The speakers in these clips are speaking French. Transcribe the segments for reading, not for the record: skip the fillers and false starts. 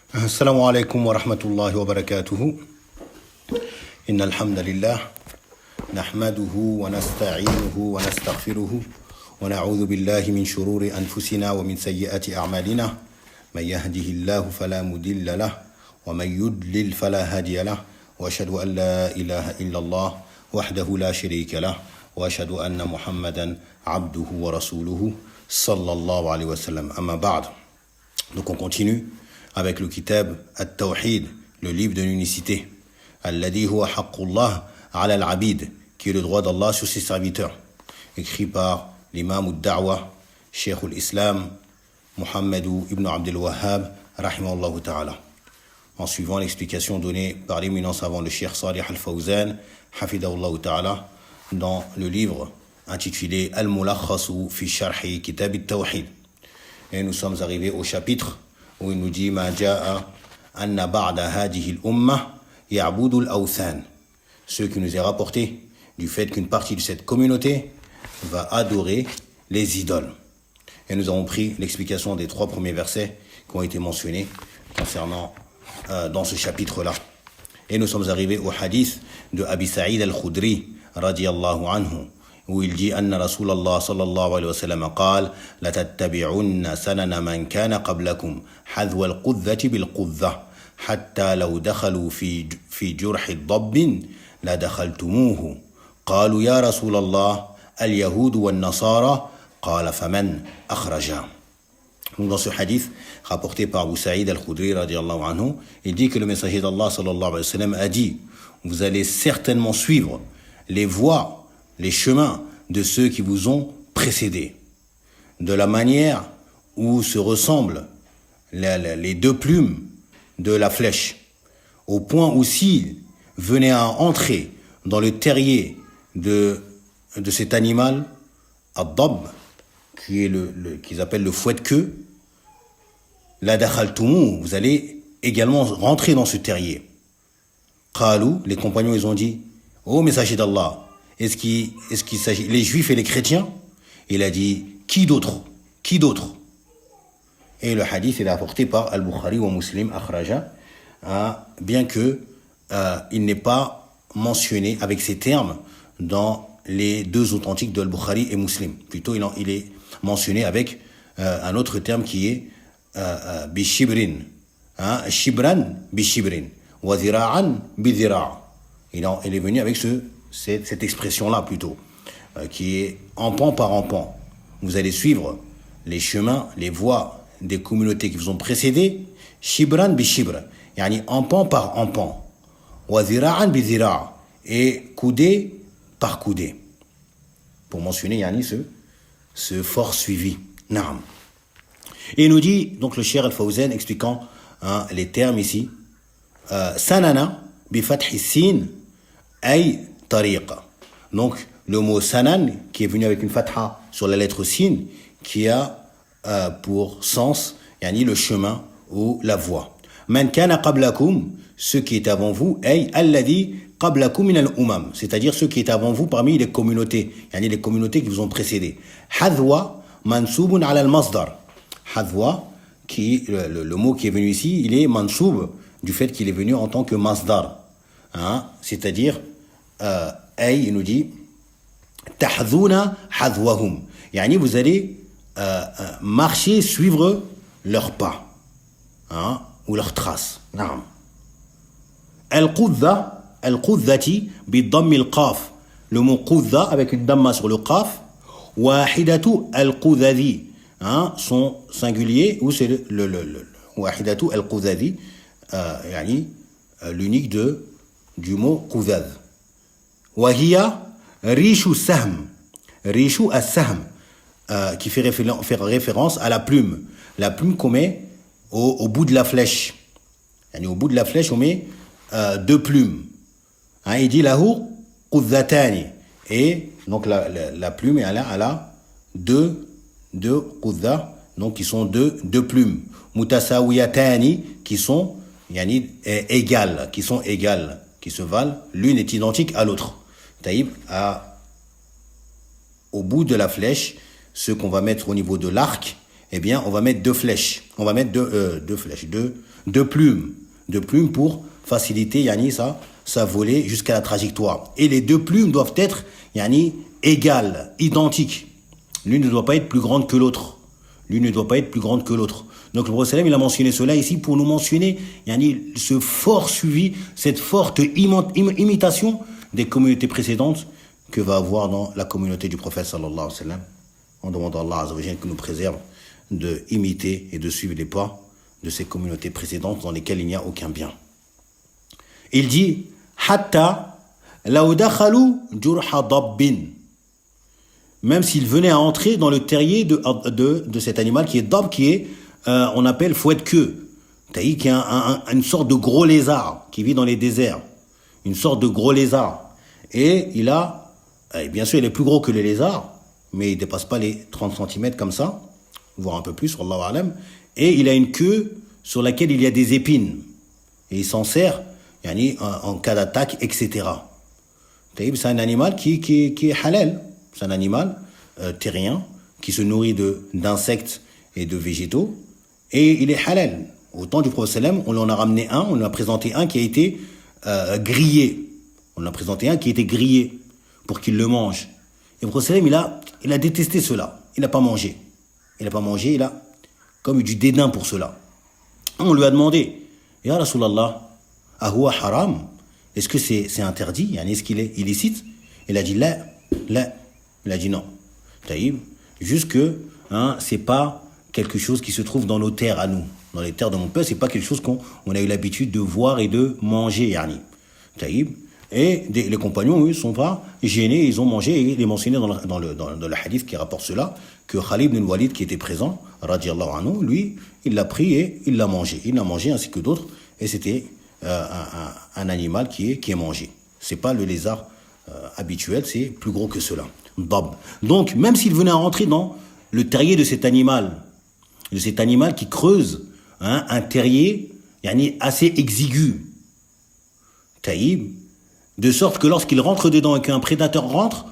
السلام عليكم ورحمة الله وبركاته. إن الحمد لله نحمده ونستعينه ونستغفره ونعوذ بالله من شرور أنفسنا ومن سيئات أعمالنا. من يهده الله فلا مضل له ومن يضلل فلا هادي له وأشهد أن لا إله إلا الله وحده لا شريك له وأشهد أن محمدا عبده ورسوله صلى الله عليه وسلم. أما بعد. Donc on continue avec le kitab At-Tawhid, le livre de l'unicité. Alladhi huwa haqqullah ala al-abid, qui est le droit d'Allah sur ses serviteurs. Écrit par l'imam ad-da'wa, Cheikh al-Islam, Muhammad ibn Abdul Wahhab, rahimahullah ta'ala. En suivant l'explication donnée par l'éminent savant le Cheikh Salih al-Fawzan, hafidahullah ta'ala, dans le livre intitulé Al-Mulakhasu fi Sharhi Kitab At-Tawhid. Et nous sommes arrivés au chapitre où il nous dit Ma ja'a anna ba'da hadihi al-umma ya'budu al-awthan. Ce qui nous est rapporté du fait qu'une partie de cette communauté va adorer les idoles. Et nous avons pris l'explication des 3 premiers versets qui ont été mentionnés concernant dans ce chapitre-là. Et nous sommes arrivés au hadith de Abi Sa'id al-Khudri radiyallahu anhu, où il dit Anna Rasulallah sallallahu alayhi wa sallam قال لتتبعن سنن من كان قبلكم حذو القذة بالقذة حتى لو دخلوا في جرح الضب لدخلتموه قالوا يا رسول الله اليهود والنصارى قال فمن أخرجا. Donc dans ce hadith rapporté par Abu Sa'id al-Khudri radiyallahu anhu, il dit que le messager d'Allah sallallahu alayhi wa sallam a dit vous allez certainement suivre les voies, les chemins de ceux qui vous ont précédés, de la manière où se ressemblent les 2 plumes de la flèche, au point où s'il venait à entrer dans le terrier de cet animal, ad-dab, qui est qu'ils appellent le fouet de queue, la dakhaltumu, vous allez également rentrer dans ce terrier. Qalu, les compagnons, ils ont dit, ô messager d'Allah, est-ce qu'il s'agit les juifs et les chrétiens? Il a dit, qui d'autre? Qui d'autre? Et le hadith est apporté par Al-Bukhari ou Muslim, akhraja, bien que il n'est pas mentionné avec ces termes dans les 2 authentiques de Al-Bukhari et Muslim. Plutôt, il est mentionné avec un autre terme qui est bishibrin, shibran bishibrin, wa zira'an bizira'. Il est venu avec cette expression-là plutôt, qui est en pan par en pan. Vous allez suivre les chemins, les voies des communautés qui vous ont précédé, shibran bishibr, yani en pan par en pan, wa zira'an bizira', et coudé par coudé, pour mentionner yani ce fort suivi. Naam. Et il nous dit, donc le Cheikh al-Fawzan expliquant les termes ici, sanana bi fathi sin ay tariqa. Donc le mot sanan qui est venu avec une fatha sur la lettre sin, qui a pour sens yani le chemin ou la voie. Man kana qablakum, ceux qui étaient avant vous, ay alladhi qablakum min al-umam, c'est-à-dire ceux qui étaient avant vous parmi les communautés, yani les communautés qui vous ont précédé. Hadwa mansubun ala al-masdar. Hadwa, qui le mot qui est venu ici, il est mansoub du fait qu'il est venu en tant que masdar, c'est-à-dire ay, il nous dit tahdhuna hadwahum, yani vous allez marcher, suivre leurs pas, ou leurs traces. Naam. Al-qudhati bi-dhammi al-qaf, le mot qudha avec une damma sur le qaf, wahidatu al-qudhadi, son singulier, ou c'est le wahidatu al-qudhadi, yani l'unique du mot qudhad. Wahiya rishu sahm, rishu as-sahm, qui fait référence à la plume qu'on met au bout de la flèche. Yani au bout de la flèche on met 2 plumes. Il dit lahu qudhatani, et donc la plume elle a 2 qudha, donc qui sont 2 plumes. Mutasawiyatani, qui sont yani égales, qui se valent, l'une est identique à l'autre. Taïb, au bout de la flèche, ce qu'on va mettre au niveau de l'arc eh bien, on va mettre deux flèches. On va mettre deux plumes. Deux plumes pour faciliter, sa volée jusqu'à la trajectoire. Et les deux plumes doivent être, égales, identiques. L'une ne doit pas être plus grande que l'autre. L'une ne doit pas être plus grande que l'autre. Donc le prophète il a mentionné cela ici pour nous mentionner ce fort suivi, cette forte imitation des communautés précédentes que va avoir dans la communauté du prophète sallallahu alayhi wa sallam. On demande à Allah azza wa jalla que nous préserve de imiter et de suivre les pas de ces communautés précédentes dans lesquelles il n'y a aucun bien. Il dit hatta law dakhalu jurha dabbin, même s'il venait à entrer dans le terrier de cet animal qui est dab, qui est on appelle fouette-queue, qui est une sorte de gros lézard qui vit dans les déserts, une sorte de gros lézard. Et il a, bien sûr il est plus gros que les lézards, mais il ne dépasse pas les 30 cm comme ça, voire un peu plus, wallahu alam. Et il a une queue sur laquelle il y a des épines. Et il s'en sert en cas d'attaque, etc. C'est un animal qui est halal. C'est un animal terrien qui se nourrit d'insectes et de végétaux. Et il est halal. Au temps du prophète sallam, on en a ramené un, on lui a présenté un qui a été grillé. On lui a présenté un qui a été grillé pour qu'il le mange. Et le prophète sallam, il a détesté cela. Il n'a pas mangé. Il a comme eu du dédain pour cela. On lui a demandé, Ya Rasulallah, Ahwa haram, est-ce que c'est interdit? Est-ce qu'il est illicite? Il a dit la. Il a dit non. Taïb, juste que c'est pas quelque chose qui se trouve dans nos terres à nous. Dans les terres de mon peuple, c'est pas quelque chose qu'on a eu l'habitude de voir et de manger. Taïb. Et les compagnons, eux, sont pas gênés, ils ont mangé, et il est mentionné dans le hadith qui rapporte cela, que Khalid ibn Walid qui était présent, radiyallahu anhu, lui, il l'a pris et il l'a mangé. Il l'a mangé ainsi que d'autres, et c'était un animal qui est mangé. C'est pas le lézard habituel, c'est plus gros que cela. Dab. Donc, même s'il venait à rentrer dans le terrier de cet animal qui creuse un terrier assez exigu, taïb, de sorte que lorsqu'il rentre dedans et qu'un prédateur rentre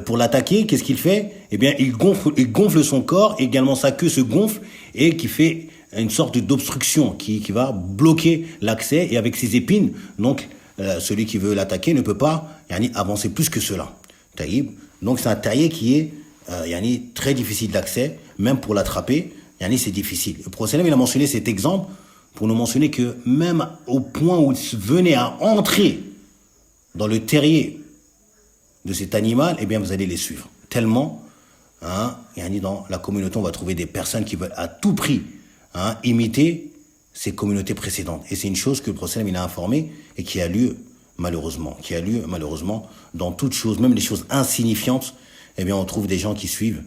pour l'attaquer, qu'est-ce qu'il fait? Eh bien, il gonfle son corps, également sa queue se gonfle et qui fait une sorte d'obstruction qui va bloquer l'accès, et avec ses épines, donc celui qui veut l'attaquer ne peut pas avancer plus que cela. Taïb. Donc c'est un terrier qui est très difficile d'accès, même pour l'attraper, c'est difficile. Le prophète il a mentionné cet exemple pour nous mentionner que même au point où il venait à entrer dans le terrier de cet animal, eh bien vous allez les suivre. Tellement, dans la communauté, on va trouver des personnes qui veulent à tout prix imiter ces communautés précédentes. Et c'est une chose que le prophète il a informé et qui a lieu malheureusement dans toutes choses, même les choses insignifiantes. Eh bien on trouve des gens qui suivent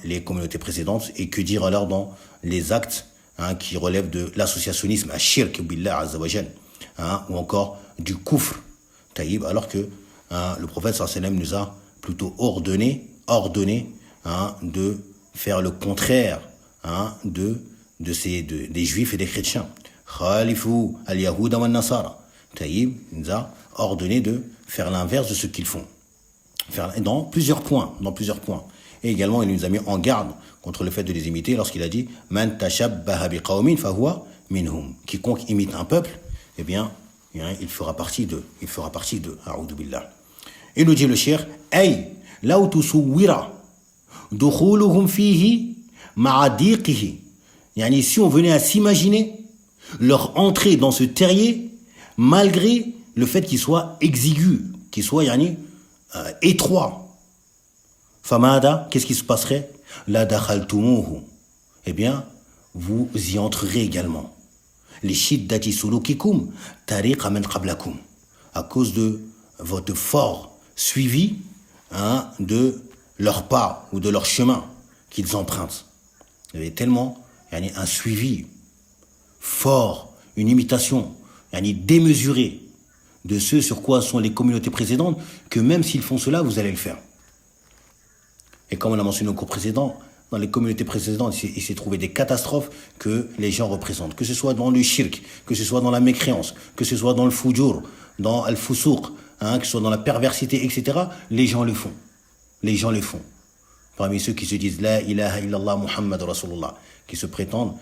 les communautés précédentes. Et que dire alors dans les actes qui relèvent de l'associationnisme, ashirk billah azza wa jal, ou encore du kufr, taïb, alors que le prophète sallallahu alayhi wa sallam nous a plutôt ordonné de faire le contraire des juifs et des chrétiens. Khalifu al-yahuda wa nasara. Taïb nous a ordonné de faire l'inverse de ce qu'ils font. Dans plusieurs points. Et également, il nous a mis en garde contre le fait de les imiter lorsqu'il a dit Man tashabbaha biqawmin fahuwa minhum. Quiconque imite un peuple, eh bien, il fera partie d'eux. A'udhu billah. Et nous dit le cheikh, Ay, law tusawwira dukhuluhum fihi ma'a diqihi. Si on venait à s'imaginer leur entrée dans ce terrier, malgré le fait qu'il soit exigu, qu'il soit étroit. Famada, qu'est-ce qui se passerait? La dakhaltumuhu. Eh bien, vous y entrerez également. Les shiddati sulukikum tariqa man qablakum. À cause de votre fort suivi de leur pas ou de leur chemin qu'ils empruntent. Il y avait tellement un suivi fort, une imitation démesurée de ce sur quoi sont les communautés précédentes, que même s'ils font cela, vous allez le faire. Et comme on a mentionné au cours précédent, dans les communautés précédentes, il s'est trouvé des catastrophes que les gens représentent. Que ce soit dans le shirk, que ce soit dans la mécréance, que ce soit dans le fujur, dans al-fusouq, que ce soit dans la perversité, etc. Les gens le font. parmi ceux qui se disent La ilaha illallah Muhammad Rasulullah, qui se prétendent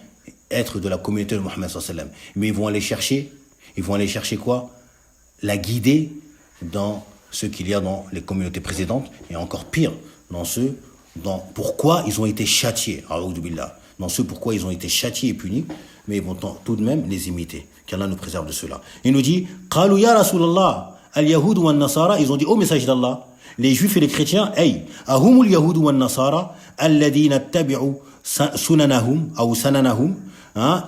être de la communauté de Muhammad sallallahu alayhi wa sallam. Mais ils vont aller chercher quoi? La guider dans ce qu'il y a dans les communautés précédentes, et encore pire, dans pourquoi ils ont été châtiés, dans ce pourquoi ils ont été châtiés et punis, mais ils vont tout de même les imiter. Qu'Allah nous préserve de cela. Il nous dit, Qalu ya Rasulallah, al-Yahud wa al-Nasara, ils ont dit, ô message d'Allah, les juifs et les chrétiens, hey, ahumul Yahud wa al-Nasara, alladhina tabi'u sunanahum, ou sananahum,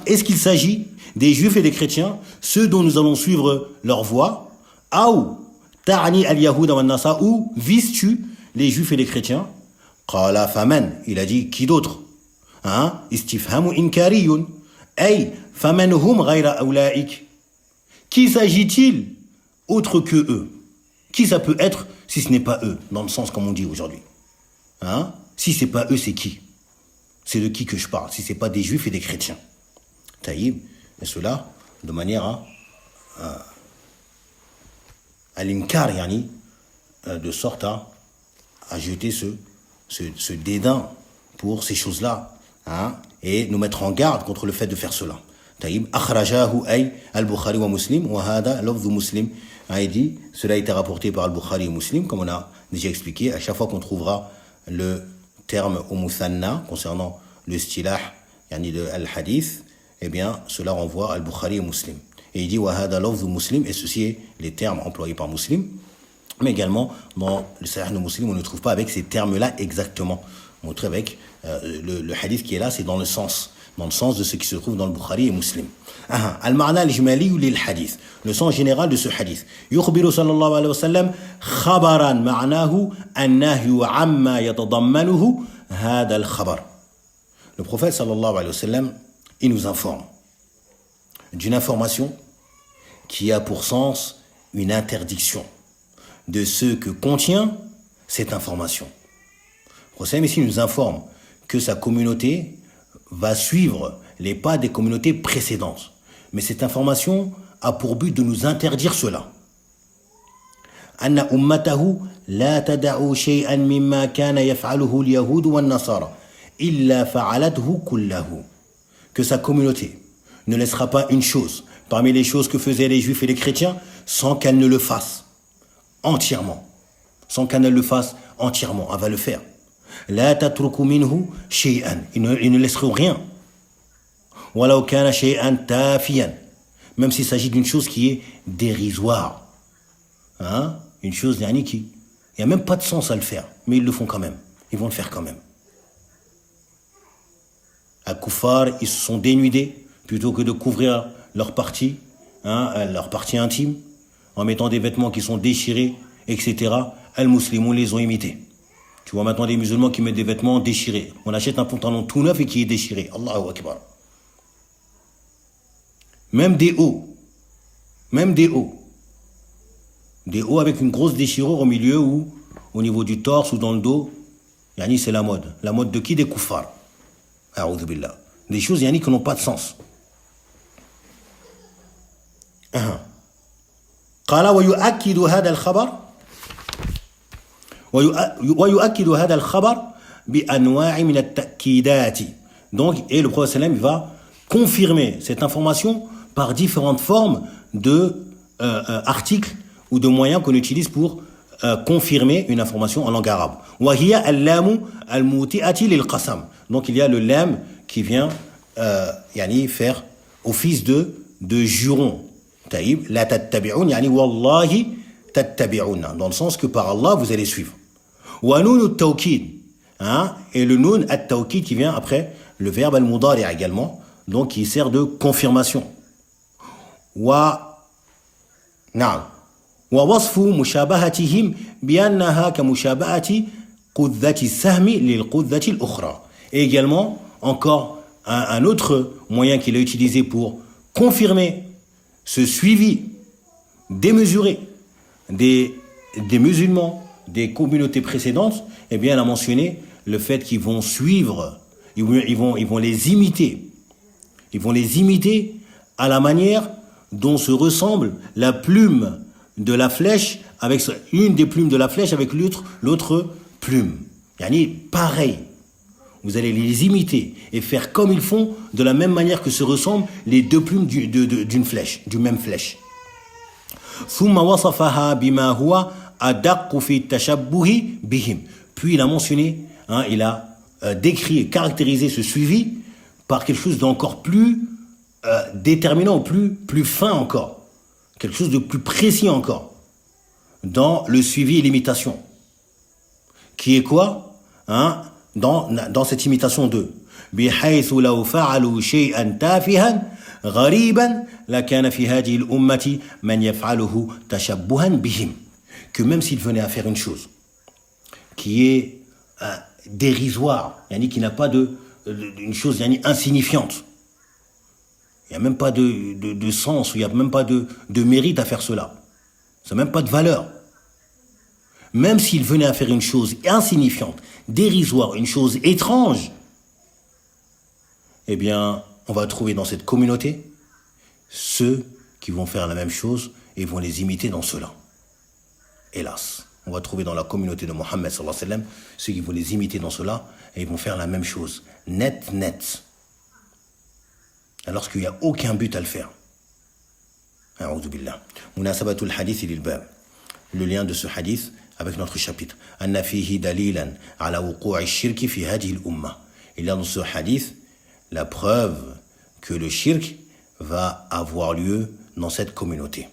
est-ce qu'il s'agit des juifs et des chrétiens, ceux dont nous allons suivre leur voie, ou ta'ani al-Yahud wa al-Nasara, ou vises-tu les juifs et les chrétiens? Qala faman, il a dit, qui d'autre? Istifhamu inkariyun. Hey, faman hum ghayra awlaik. Qui s'agit-il autre que eux? Qui ça peut être si ce n'est pas eux, dans le sens comme on dit aujourd'hui? Si c'est pas eux, c'est qui? C'est de qui que je parle? Si c'est pas des juifs et des chrétiens. Taïb, et cela de manière à l'inkar, yani, de sorte à jeter ce dédain pour ces choses-là, et nous mettre en garde contre le fait de faire cela. Taïb, akhrajahu ay al-Bukhari wa Muslim, wa hada lafdhu Muslim. Il dit, cela a été rapporté par al-Bukhari et Muslim, comme on a déjà expliqué. À chaque fois qu'on trouvera le terme au muthanna concernant le stilah, yani de al-hadith, eh bien, cela renvoie al-Bukhari et Muslim. Et il dit, wa hada lafdhu Muslim, et ceci est les termes employés par Muslim. Mais également, dans le Sahih de Muslim, on ne trouve pas avec ces termes-là exactement. Montré avec le hadith qui est là, c'est dans le sens de ce qui se trouve dans le Bukhari et Muslim. Al-ma'na al-jmali lil hadith, le sens général de ce hadith. Yukhbiru sallallahu alayhi wa sallam khabaran ma'nahu an-nahyu amma yatadammanuhu hada al-khabar. Le prophète sallallahu alayhi wa sallam, il nous informe d'une information qui a pour sens une interdiction de ce que contient cette information. Le prophète ici nous informe que sa communauté va suivre les pas des communautés précédentes. Mais cette information a pour but de nous interdire cela. Anna ummatahu la tada'u shay'an mimma kana yaf'aluhu al-yahud wa an-nasara illa fa'alathu kullahu. Que sa communauté ne laissera pas une chose parmi les choses que faisaient les juifs et les chrétiens sans qu'elle ne le fasse entièrement. Sans qu'elle ne le fasse entièrement, elle va le faire. La tatruku minhu shay'an. Ils ne laisseront rien. Walau kana shay'an tafiyan. Même s'il s'agit d'une chose qui est dérisoire. Une chose qui... Il n'y a même pas de sens à le faire. Mais ils le font quand même. Ils vont le faire quand même. Al-Kuffar, ils se sont dénudés plutôt que de couvrir leur partie intime, en mettant des vêtements qui sont déchirés, etc. Al-Muslimun les ont imités. Tu vois maintenant des musulmans qui mettent des vêtements déchirés. On achète un pantalon tout neuf et qui est déchiré. Allahu Akbar. Même des hauts. Des hauts avec une grosse déchirure au milieu ou au niveau du torse ou dans le dos. Yani c'est la mode. La mode de qui? Des kuffars. A'udhu billah. Des choses qui n'ont pas de sens. قال ويؤكد هذا الخبر ويؤكد هذا الخبر بأنواع من التأكيدات. Donc, et le prophète sallam va confirmer cette information par différentes formes de articles ou de moyens qu'on utilise pour confirmer une information en langue arabe. وهي اللام الموطئة للقسم. Donc il y a le lam qui vient faire office de juron. Taïb, la tattabi'un, yani wallahi tattabi'un, dans le sens que par Allah vous allez suivre. Wa nun at-tawkid, et le nun at-tawkid qui vient après le verbe al-mudari' également, donc qui sert de confirmation. Wa wasfu mushabahatihim bi annaha ka mushabahati qudzati sahmi lil qudzati al-ukhra. Et également encore un autre moyen qu'il a utilisé pour confirmer ce suivi démesuré des musulmans des communautés précédentes, eh bien, elle a mentionné le fait qu'ils vont suivre, ils vont les imiter. Ils vont les imiter à la manière dont se ressemble la plume de la flèche avec une des plumes de la flèche avec l'autre plume. Yani pareil. Vous allez les imiter et faire comme ils font, de la même manière que se ressemblent les deux plumes d'une flèche, d'une même flèche. ثم وصفها بما هو أدق في التشبه بهم. Puis il a mentionné, il a décrit et caractérisé ce suivi par quelque chose d'encore plus déterminant, plus fin encore, quelque chose de plus précis encore, dans le suivi et l'imitation. Qui est quoi dans cette imitation d'eux. بحيث لو فعلوا شيئا تافها غريبا لكان في هذه الأمة من يفعله تشبها بهم. Que même s'ils venaient à faire une chose qui est dérisoire, qui n'a pas une chose insignifiante, il n'y a même pas de sens, il n'y a même pas de mérite à faire cela, ça n'a même pas de valeur. Même s'ils venaient à faire une chose insignifiante, dérisoire, une chose étrange, eh bien, on va trouver dans cette communauté ceux qui vont faire la même chose et vont les imiter dans cela. Hélas, on va trouver dans la communauté de Mohammed sallallahu alayhi wa sallam ceux qui vont les imiter dans cela et ils vont faire la même chose, net, alors qu'il n'y a aucun but à le faire. A'udhu billah. Munasabatul hadith lil bab. Le lien de ce hadith avec notre chapitre. Anna fihi dalilan ala wuqu'i shirki fi hadhihi al-umma. Il y a dans ce hadith la preuve que le shirk va avoir lieu dans cette communauté.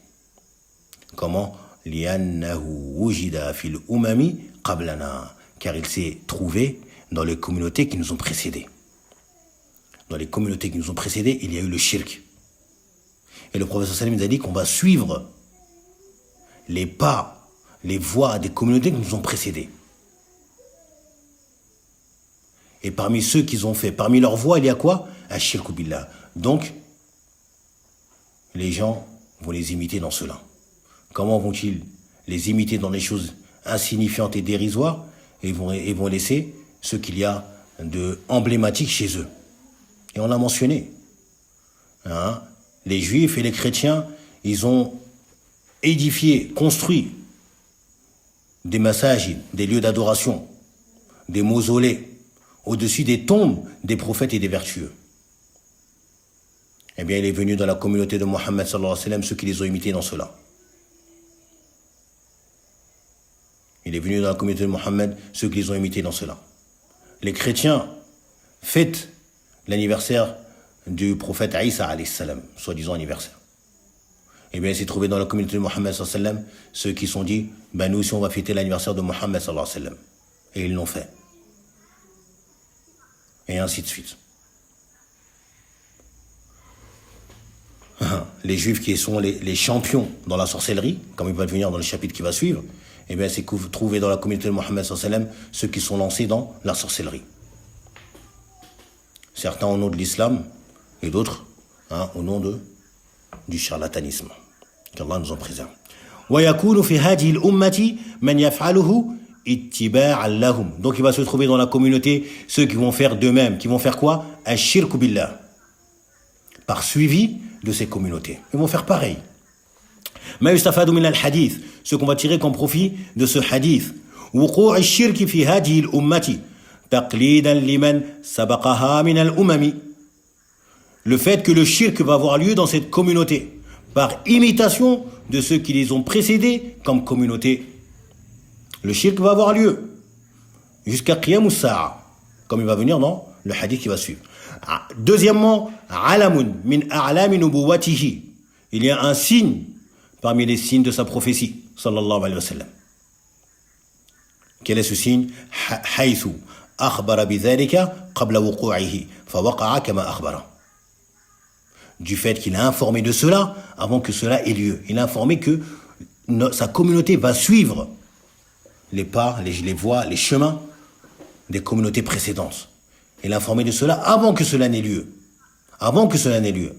Comment? Li'annahu wujida fil umami qablana. Car il s'est trouvé dans les communautés qui nous ont précédés. Dans les communautés qui nous ont précédés, il y a eu le shirk. Et le prophète sallallahu alayhi wa sallam nous a dit qu'on va suivre les pas, les voies des communautés qui nous ont précédés. Et parmi ceux qu'ils ont fait, parmi leurs voies, il y a quoi? Ash-shirku billah. Donc, les gens vont les imiter dans cela. Comment vont-ils les imiter dans les choses insignifiantes et dérisoires? Et ils vont laisser ce qu'il y a de emblématique chez eux. Et on l'a mentionné. Les juifs et les chrétiens, ils ont édifié, construit des masajid, des lieux d'adoration, des mausolées, au-dessus des tombes des prophètes et des vertueux. Eh bien, il est venu dans la communauté de Mohammed sallallahu alayhi wa sallam ceux qui les ont imités dans cela. Il est venu dans la communauté de Mohammed ceux qui les ont imités dans cela. Les chrétiens fêtent l'anniversaire du prophète Isa alayhi salam, soi-disant anniversaire. Eh bien, il s'est trouvé dans la communauté de Mohammed sallallahu alayhi wa sallam ceux qui se sont dit, nous aussi on va fêter l'anniversaire de Mohammed sallallahu alayhi wa sallam. Et ils l'ont fait. Et ainsi de suite. Les juifs qui sont les champions dans la sorcellerie, comme il va venir dans le chapitre qui va suivre, eh bien c'est que vous trouvez dans la communauté de Mohammed sallallahu alayhi wa sallam ceux qui sont lancés dans la sorcellerie. Certains au nom de l'islam et d'autres au nom du charlatanisme. Qu'Allah nous en préserve. وَيَكُونُ فِي هَذِهِ الْأُمَّةِ مَنْ يَفْعَلُهُ اتِّبَاعًا لَهُمْ. Donc il va se trouver dans la communauté ceux qui vont faire d'eux-mêmes, qui vont faire quoi? Ash-shirku billah. Par suivi de ces communautés. Ils vont faire pareil. ما يستفاد من الحديث, ce qu'on va tirer comme profit de ce hadith. وقوع الشرك في هذه الأمة تقليدا لمن سبقها من الأمم. Le fait que le shirk va avoir lieu dans cette communauté par imitation de ceux qui les ont précédés comme communauté. Le shirk va avoir lieu jusqu'à Qiyam as-Sa'a, comme il va venir dans le hadith qui va suivre. Deuxièmement, alamun min a'lami nubuwatihi. Il y a un signe parmi les signes de sa prophétie, sallallahu alayhi wa sallam. Quel est ce signe? Haythu akhbara bidhalika qabla wuqu'ihi fa waqa'a kama akhbara. Du fait qu'il a informé de cela avant que cela ait lieu. Il a informé que sa communauté va suivre les pas, les voies, les chemins des communautés précédentes. Il a informé de cela avant que cela n'ait lieu. Avant que cela n'ait lieu.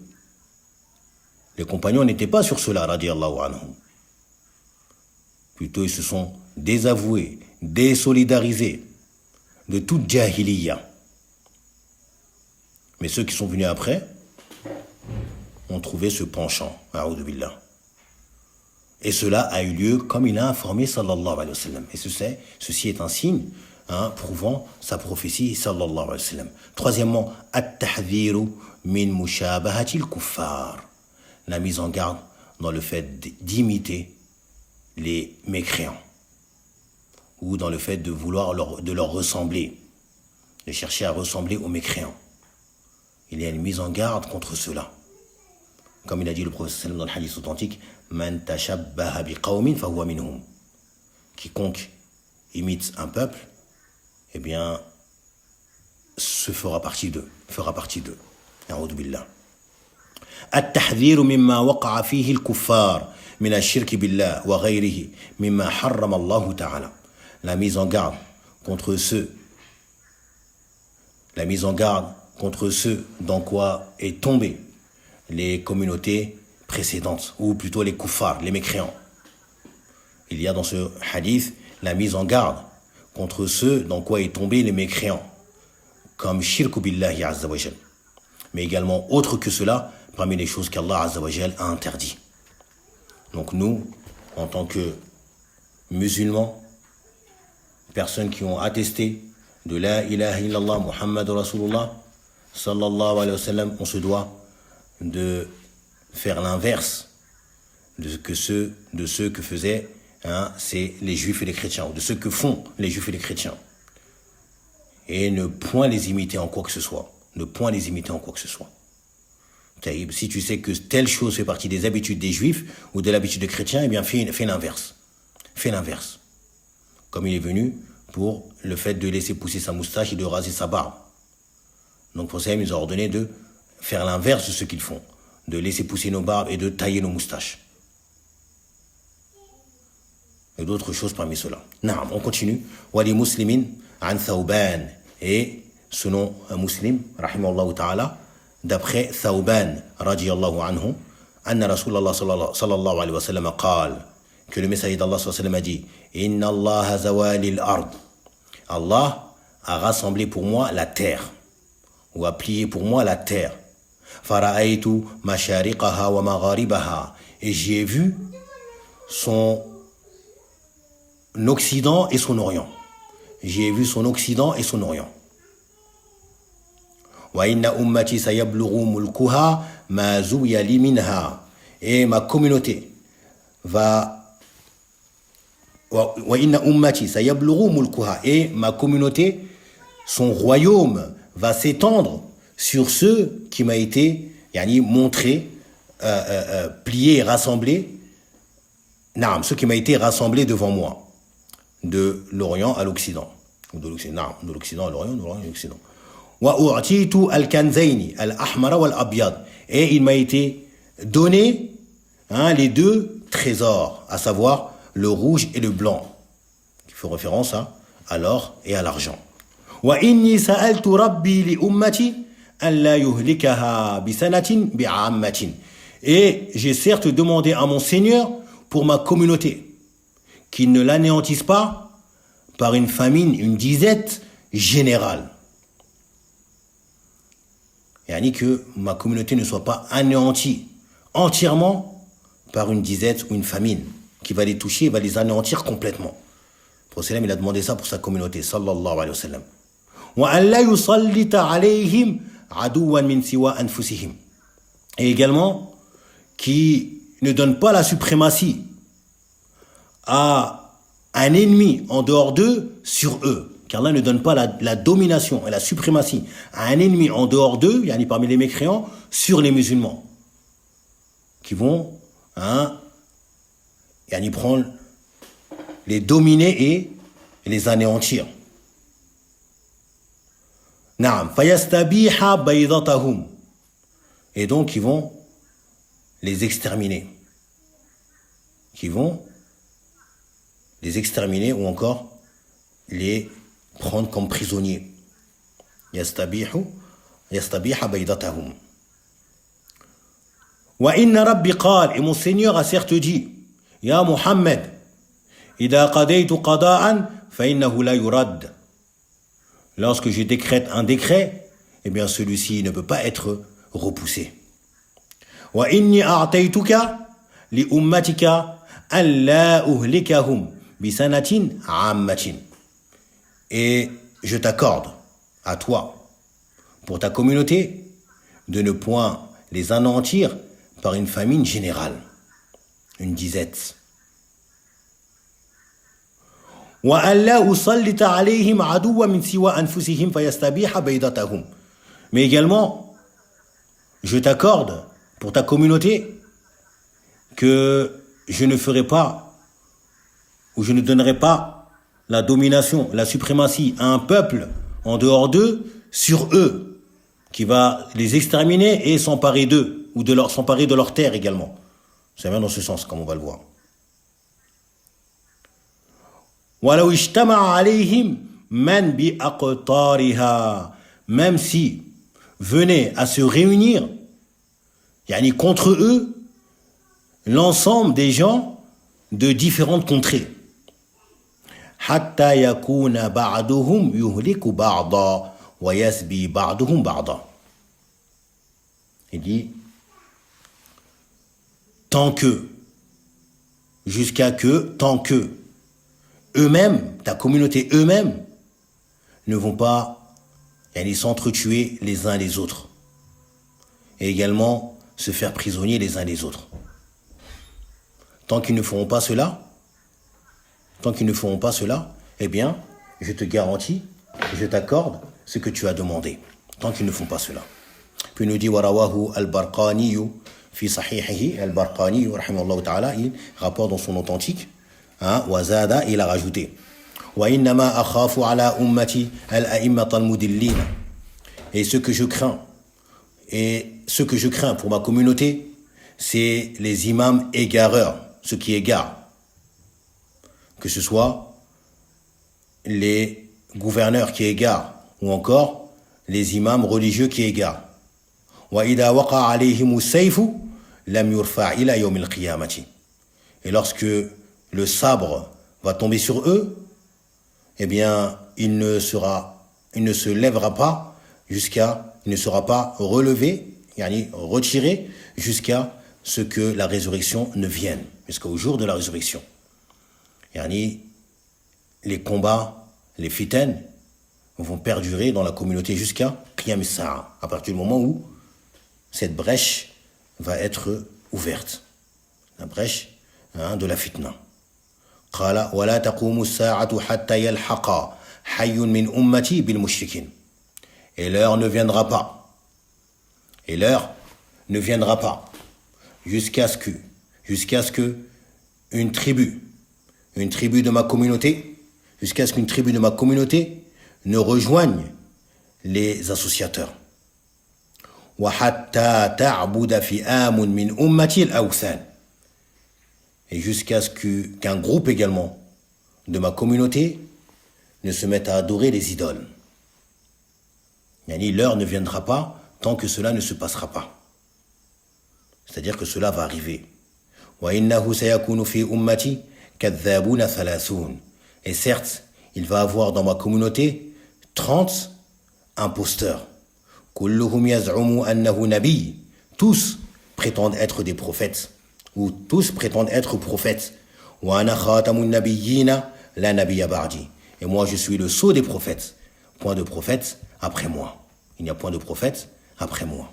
Les compagnons n'étaient pas sur cela, radiyallahu anhum. Plutôt, ils se sont désavoués, désolidarisés de toute jahiliya. Mais ceux qui sont venus après ont trouvé ce penchant, a'udhu billah. Et cela a eu lieu comme il a informé, sallallahu alayhi wa sallam. Et ceci est un signe prouvant sa prophétie, sallallahu alayhi wa sallam. Troisièmement, at-tahdhiru min mushabahatil kuffar, la mise en garde dans le fait d'imiter les mécréants, ou dans le fait de vouloir de leur ressembler, de chercher à ressembler aux mécréants. Il y a une mise en garde contre cela. Comme il a dit le prophète sallam dans le hadith authentique, Man tashabbaha biqawmin fahuwa minhum. Quiconque imite un peuple, eh bien, se fera partie d'eux. A'udhu billah. التحذير مما وقع فيه الكفار من الشرك بالله وغيره مما حرم الله تعالى. La mise en garde contre ceux dans quoi est tombé les communautés précédentes, ou plutôt les kuffars, les mécréants. Il y a dans ce hadith la mise en garde contre ceux dans quoi est tombé les mécréants, comme shirku billahi azza wa jal. Mais également autre que cela, parmi les choses qu'Allah azza wa jal a interdit. Donc nous, en tant que musulmans, personnes qui ont attesté de la ilaha illallah Muhammad Rasulullah sallallahu alayhi wa sallam, on se doit de faire l'inverse de ceux que faisaient c'est les juifs et les chrétiens, ou de ceux que font les juifs et les chrétiens, et ne point les imiter en quoi que ce soit. Si tu sais que telle chose fait partie des habitudes des juifs ou de l'habitude des chrétiens, eh bien fais l'inverse. Comme il est venu pour le fait de laisser pousser sa moustache et de raser sa barbe. Donc pour ça, il nous a ordonné de faire l'inverse de ce qu'ils font, de laisser pousser nos barbes et de tailler nos moustaches. Et d'autres choses parmi cela. Naam, on continue. Wali muslimin an Thawban. Et selon un muslim, rahimahullah ta'ala, d'après Thawban, radiyallahu anhu, anna Rasulallah sallallahu alayhi wa sallam qal, que le messager d'Allah sallallahu alayhi wa sallam a dit, Inna Allah zawalil ard. Allah a rassemblé pour moi la terre, ou a plié pour moi la terre. Fara'aytu mashariqaha wa magharibaha. Et j'y ai vu son Occident et son Orient. Wa inna ummati sayablughu mulkuha ma zuwiya li minha. Et ma communauté va wa inna ummati sayablughu mulkuha. Et ma communauté, son royaume va s'étendre sur ce qui m'a été montré, plié et rassemblé. Naam, ce qui m'a été rassemblé devant moi, de l'Orient à l'Occident, ou de l'Occident à l'Orient, de l'Orient à l'Occident. Wa u'titu al-kanzaini al-ahmara wal-abyad. Et il m'a été donné les deux trésors, à savoir le rouge et le blanc, qui font référence à l'or et à l'argent. Wa inni sa'altu rabbi li ummati an la yuhlikaha bi sanatin bi 'ammatin. Et j'ai certes demandé à mon Seigneur pour ma communauté qu'il ne l'anéantisse pas par une famine, une disette générale. Yani que ma communauté ne soit pas anéantie entièrement par une disette ou une famine qui va les toucher et va les anéantir complètement. Le prophète il a demandé ça pour sa communauté, sallallahu alayhi wa sallam. Wa an la yusallita alayhim aduwan min siwa anfusihim. Et également, qui ne donne pas la suprématie à un ennemi en dehors d'eux sur eux. Car Allah ne donne pas la domination et la suprématie à un ennemi en dehors d'eux, parmi les mécréants, sur les musulmans, qui vont prendre, les dominer et les anéantir. Naam, fayastabiha baydatahum. Et donc ils vont les exterminer. Ou encore les prendre comme prisonniers. Yastabiha baydatahum. Wa inna rabbi qal, et mon Seigneur a certes dit, Ya Muhammad, idha qadaytu qada'an fa innahu la yurad. Lorsque je décrète un décret, eh bien celui-ci ne peut pas être repoussé. Wa inni a'taytuka li ummatika an la uhlikahum bi sanatin 'ammatin. Et je t'accorde à toi, pour ta communauté, de ne point les anéantir par une famine générale, une disette. Mais également, je t'accorde pour ta communauté que je ne ferai pas ou je ne donnerai pas la domination, la suprématie à un peuple en dehors d'eux sur eux, qui va les exterminer et s'emparer d'eux ou s'emparer de leur terre également. C'est bien dans ce sens, comme on va le voir. Même si venait à se réunir contre eux l'ensemble des gens de différentes contrées. Il dit tant que eux-mêmes, ta communauté eux-mêmes, ne vont pas s'entretuer les uns les autres. Et également se faire prisonniers les uns les autres. Tant qu'ils ne feront pas cela, eh bien, je te garantis, je t'accorde ce que tu as demandé. Tant qu'ils ne font pas cela. Puis il nous dit, warawahu al-Barqani fi sahihihi, al-Barqani, rahimahullah ta'ala, il rapporte dans son authentique, wazada, il a rajouté, wa innama akhafu ala ummati al-a'immat al-mudillin. Et ce que je crains pour ma communauté, c'est les imams égareurs, ceux qui égarent. Que ce soit les gouverneurs qui égarent, ou encore les imams religieux qui égarent. وَإِذَا وَقَعَ عَلَيْهِمُ السَّيْفُ لَمْ يُرْفَعْ إِلَى يَوْمِ الْقِيَامَةِ. Et lorsque le sabre va tomber sur eux, eh bien, il ne se lèvera pas il ne sera pas relevé, retiré, jusqu'à ce que la résurrection ne vienne, jusqu'au jour de la résurrection. Les combats, les fitanes vont perdurer dans la communauté jusqu'à Qiyam as-Sa'a, à partir du moment où cette brèche va être ouverte, la brèche de la fitna. قال ولا تقوم الساعة حتى يلحق حي من أمتي بالمشركين. Et l'heure ne viendra pas jusqu'à ce que une tribu de ma communauté, ne rejoigne les associateurs. وحتى تعبد فئام من أمتي الأوثان. Et jusqu'à ce qu'un groupe également de ma communauté ne se mette à adorer les idoles. L'heure ne viendra pas tant que cela ne se passera pas. C'est-à-dire que cela va arriver. وَإِنَّهُ سَيَكُونُ فِي أُمَّتِي كَذَّابُونَ ثَلَاثُونَ. Et certes, il va avoir dans ma communauté 30 imposteurs. كُلُّهُمْ يَزْعُمُ أَنَّهُ نَبِيٌّ. Tous prétendent être des prophètes. Ou tous prétendent être prophètes. وَأَنَا خَاتَمُ النَّبِيِّينَ لَا نَبِيَّ بَعْدِي. Et moi, je suis le sceau des prophètes. Point de prophète après moi. Il n'y a point de prophète après moi.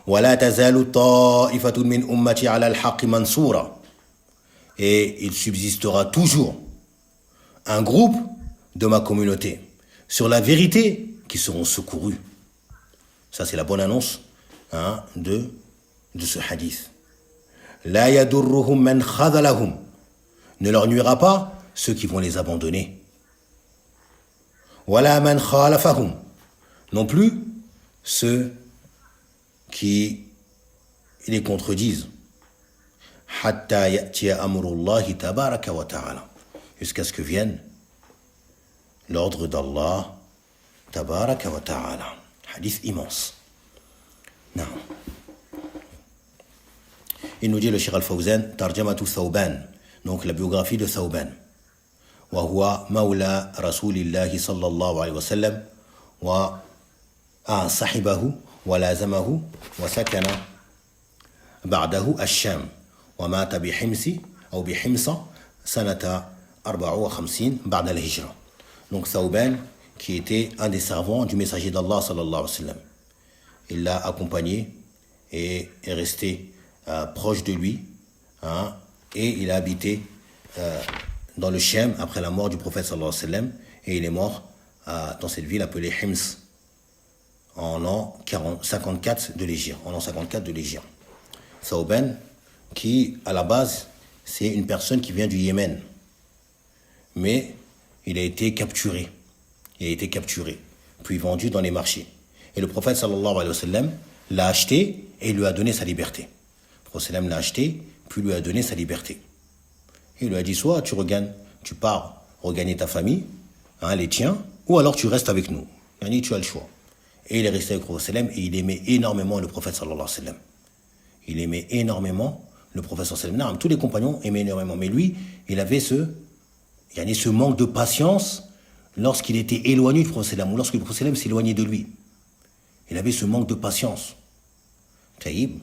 وَلَا تَزَالُ طَائِفَةٌ مِّنْ أُمَّتِي عَلَى الْحَقِّ مَنْصُورًا. Et il subsistera toujours un groupe de ma communauté sur la vérité qui seront secourus. Ça, c'est la bonne annonce de ce hadith. لَا يَدُرُّهُمْ مَنْ خَذَلَهُمْ. Ne leur nuira pas ceux qui vont les abandonner. وَلَا مَنْ خَالَفَهُمْ. Non plus ceux qui les contredisent. حَتَّى يَأْتِيَ أَمْرُ اللَّهِ تَبَارَكَ وَتَعَالَى. Jusqu'à ce que vienne l'ordre d'Allah تبارك وتعالى. Hadith immense. Non. Il nous dit le Cheikh Al-Fawzan, Tarjamatu Thawban, donc la biographie de Thawban. وهو مولى رسول الله صلى الله عليه وسلم وصحبه ولازمه وسكن بعده الشام ومات بحمص سنة 54 بعد الهجرة. Donc Thawban, qui était un des servants du messager d'Allah sallallahu alayhi wa sallam. Il l'a accompagné et est resté proche de lui, hein, et il a habité dans le Shem après la mort du prophète sallallahu alayhi wa sallam, et il est mort dans cette ville appelée Hims en l'an 54 de l'Hégire. En l'an 54 de l'Hégire. Thawban, qui à la base c'est une personne qui vient du Yémen, mais il a été capturé. Il a été capturé, puis vendu dans les marchés. Et le prophète sallallahu alayhi wa sallam l'a acheté et lui a donné sa liberté. Le prophète sallam l'a acheté, puis lui a donné sa liberté. Et il lui a dit, soit tu regagnes, tu pars regagner ta famille, hein, les tiens, ou alors tu restes avec nous. Yani, tu as le choix. Et il est resté avec le prophète sallam et il aimait énormément le prophète sallallahu alayhi wa sallam. Il aimait énormément le prophète sallallahu alayhi wa sallam. Tous les compagnons aimaient énormément. Mais lui, il avait ce manque de patience lorsqu'il était éloigné du prophète sallam, ou lorsque le prophète sallam s'éloignait de lui. Il avait ce manque de patience. Taïb.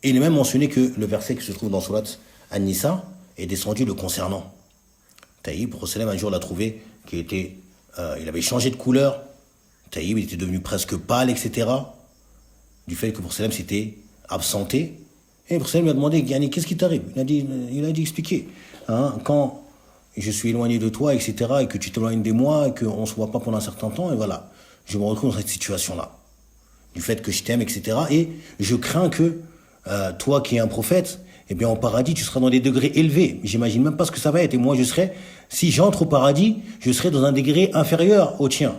Et il est même mentionné que le verset qui se trouve dans Surat An-Nisa est descendu le concernant. Taïb, le prophète sallam un jour l'a trouvé, il avait changé de couleur. Taïb, il était devenu presque pâle, etc. Du fait que le prophète sallam s'était absenté. Et le prophète sallam lui a demandé, qu'est-ce qui t'arrive? Il a dit expliquer. Hein, quand je suis éloigné de toi, etc., et que tu t'éloignes de moi, et qu'on ne se voit pas pendant un certain temps, et voilà, je me retrouve dans cette situation-là, du fait que je t'aime, etc., et je crains que toi qui es un prophète, eh bien, au paradis, tu seras dans des degrés élevés. J'imagine même pas ce que ça va être, et moi, si j'entre au paradis, je serai dans un degré inférieur au tien.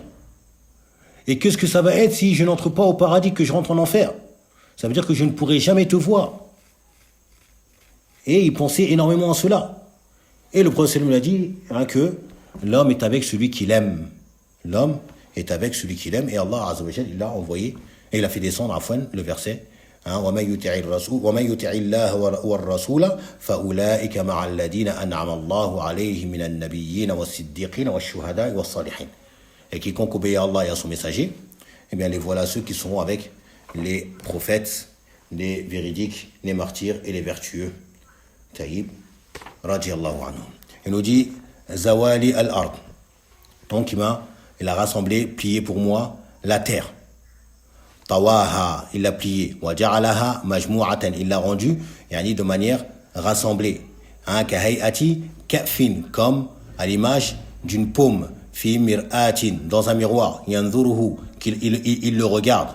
Et qu'est-ce que ça va être si je n'entre pas au paradis, que je rentre en enfer? Ça veut dire que je ne pourrai jamais te voir. Et il pensait énormément à cela. Et le prophète lui a dit que l'homme est avec celui qu'il aime. L'homme est avec celui qu'il aime. Et Allah Azza wa Jal, il l'a envoyé, et il a fait descendre à Fouane le verset. وَمَنْ يُطِعِ اللَّهَ وَالرَّسُولَ فَأُولَٰئِكَ مَعَ الَّذِينَ أَنْعَمَ اللَّهُ عَلَيْهِمْ مِنَ النَّبِيِّينَ وَالصِّدِّيقِينَ وَالشُّهَدَاءِ وَالصَّالِحِينَ. Et quiconque obéit à Allah et à son messager, eh bien les voilà ceux qui seront avec les prophètes, les véridiques, les martyrs et les vertueux. Taïb. Radiallahu anhu. Il nous dit Zawali al-ard. Donc il a rassemblé, plié pour moi la terre. Tawaha, il l'a plié. Wa ja'alaha majmu'atan, il l'a rendu de manière rassemblée. Kahayati ka'fin, comme à l'image d'une paume. Fi mir'atin, dans un miroir. Yanzuruhu, il le regarde.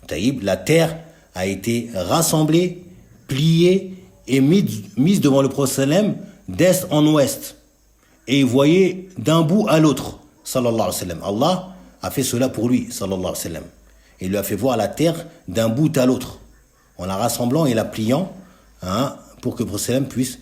Taïb, la terre a été rassemblée, pliée et mise devant le prophète sallam d'est en ouest. Et il voyait d'un bout à l'autre, sallallahu alayhi wa sallam. Allah a fait cela pour lui, sallallahu alayhi wa sallam. Il lui a fait voir la terre d'un bout à l'autre, en la rassemblant et la pliant, pour que le prophète sallam puisse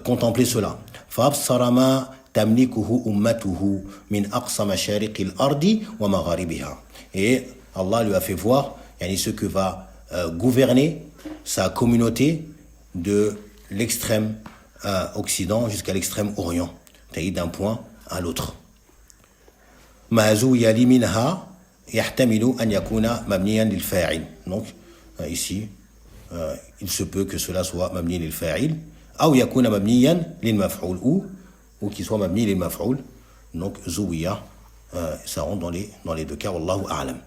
contempler cela. فَأَبْصَرَ مَا تَمْلِكُهُ أُمَّتُهُ مِنْ أَقْصَى مَشَارِقِ الْأَرْضِ وَمَغَارِبِهَا. Et Allah lui a fait voir ce que va gouverner sa communauté de l'extrême occident jusqu'à l'extrême orient, d'un point à l'autre. Donc ici il se peut que cela soit mabni lil fa'il ou yakuna mabniyan lil maf'ul ou qu'il soit mabni lil maf'ul. Donc zuwiya, ça rentre dans les deux cas, wallahu a'lam.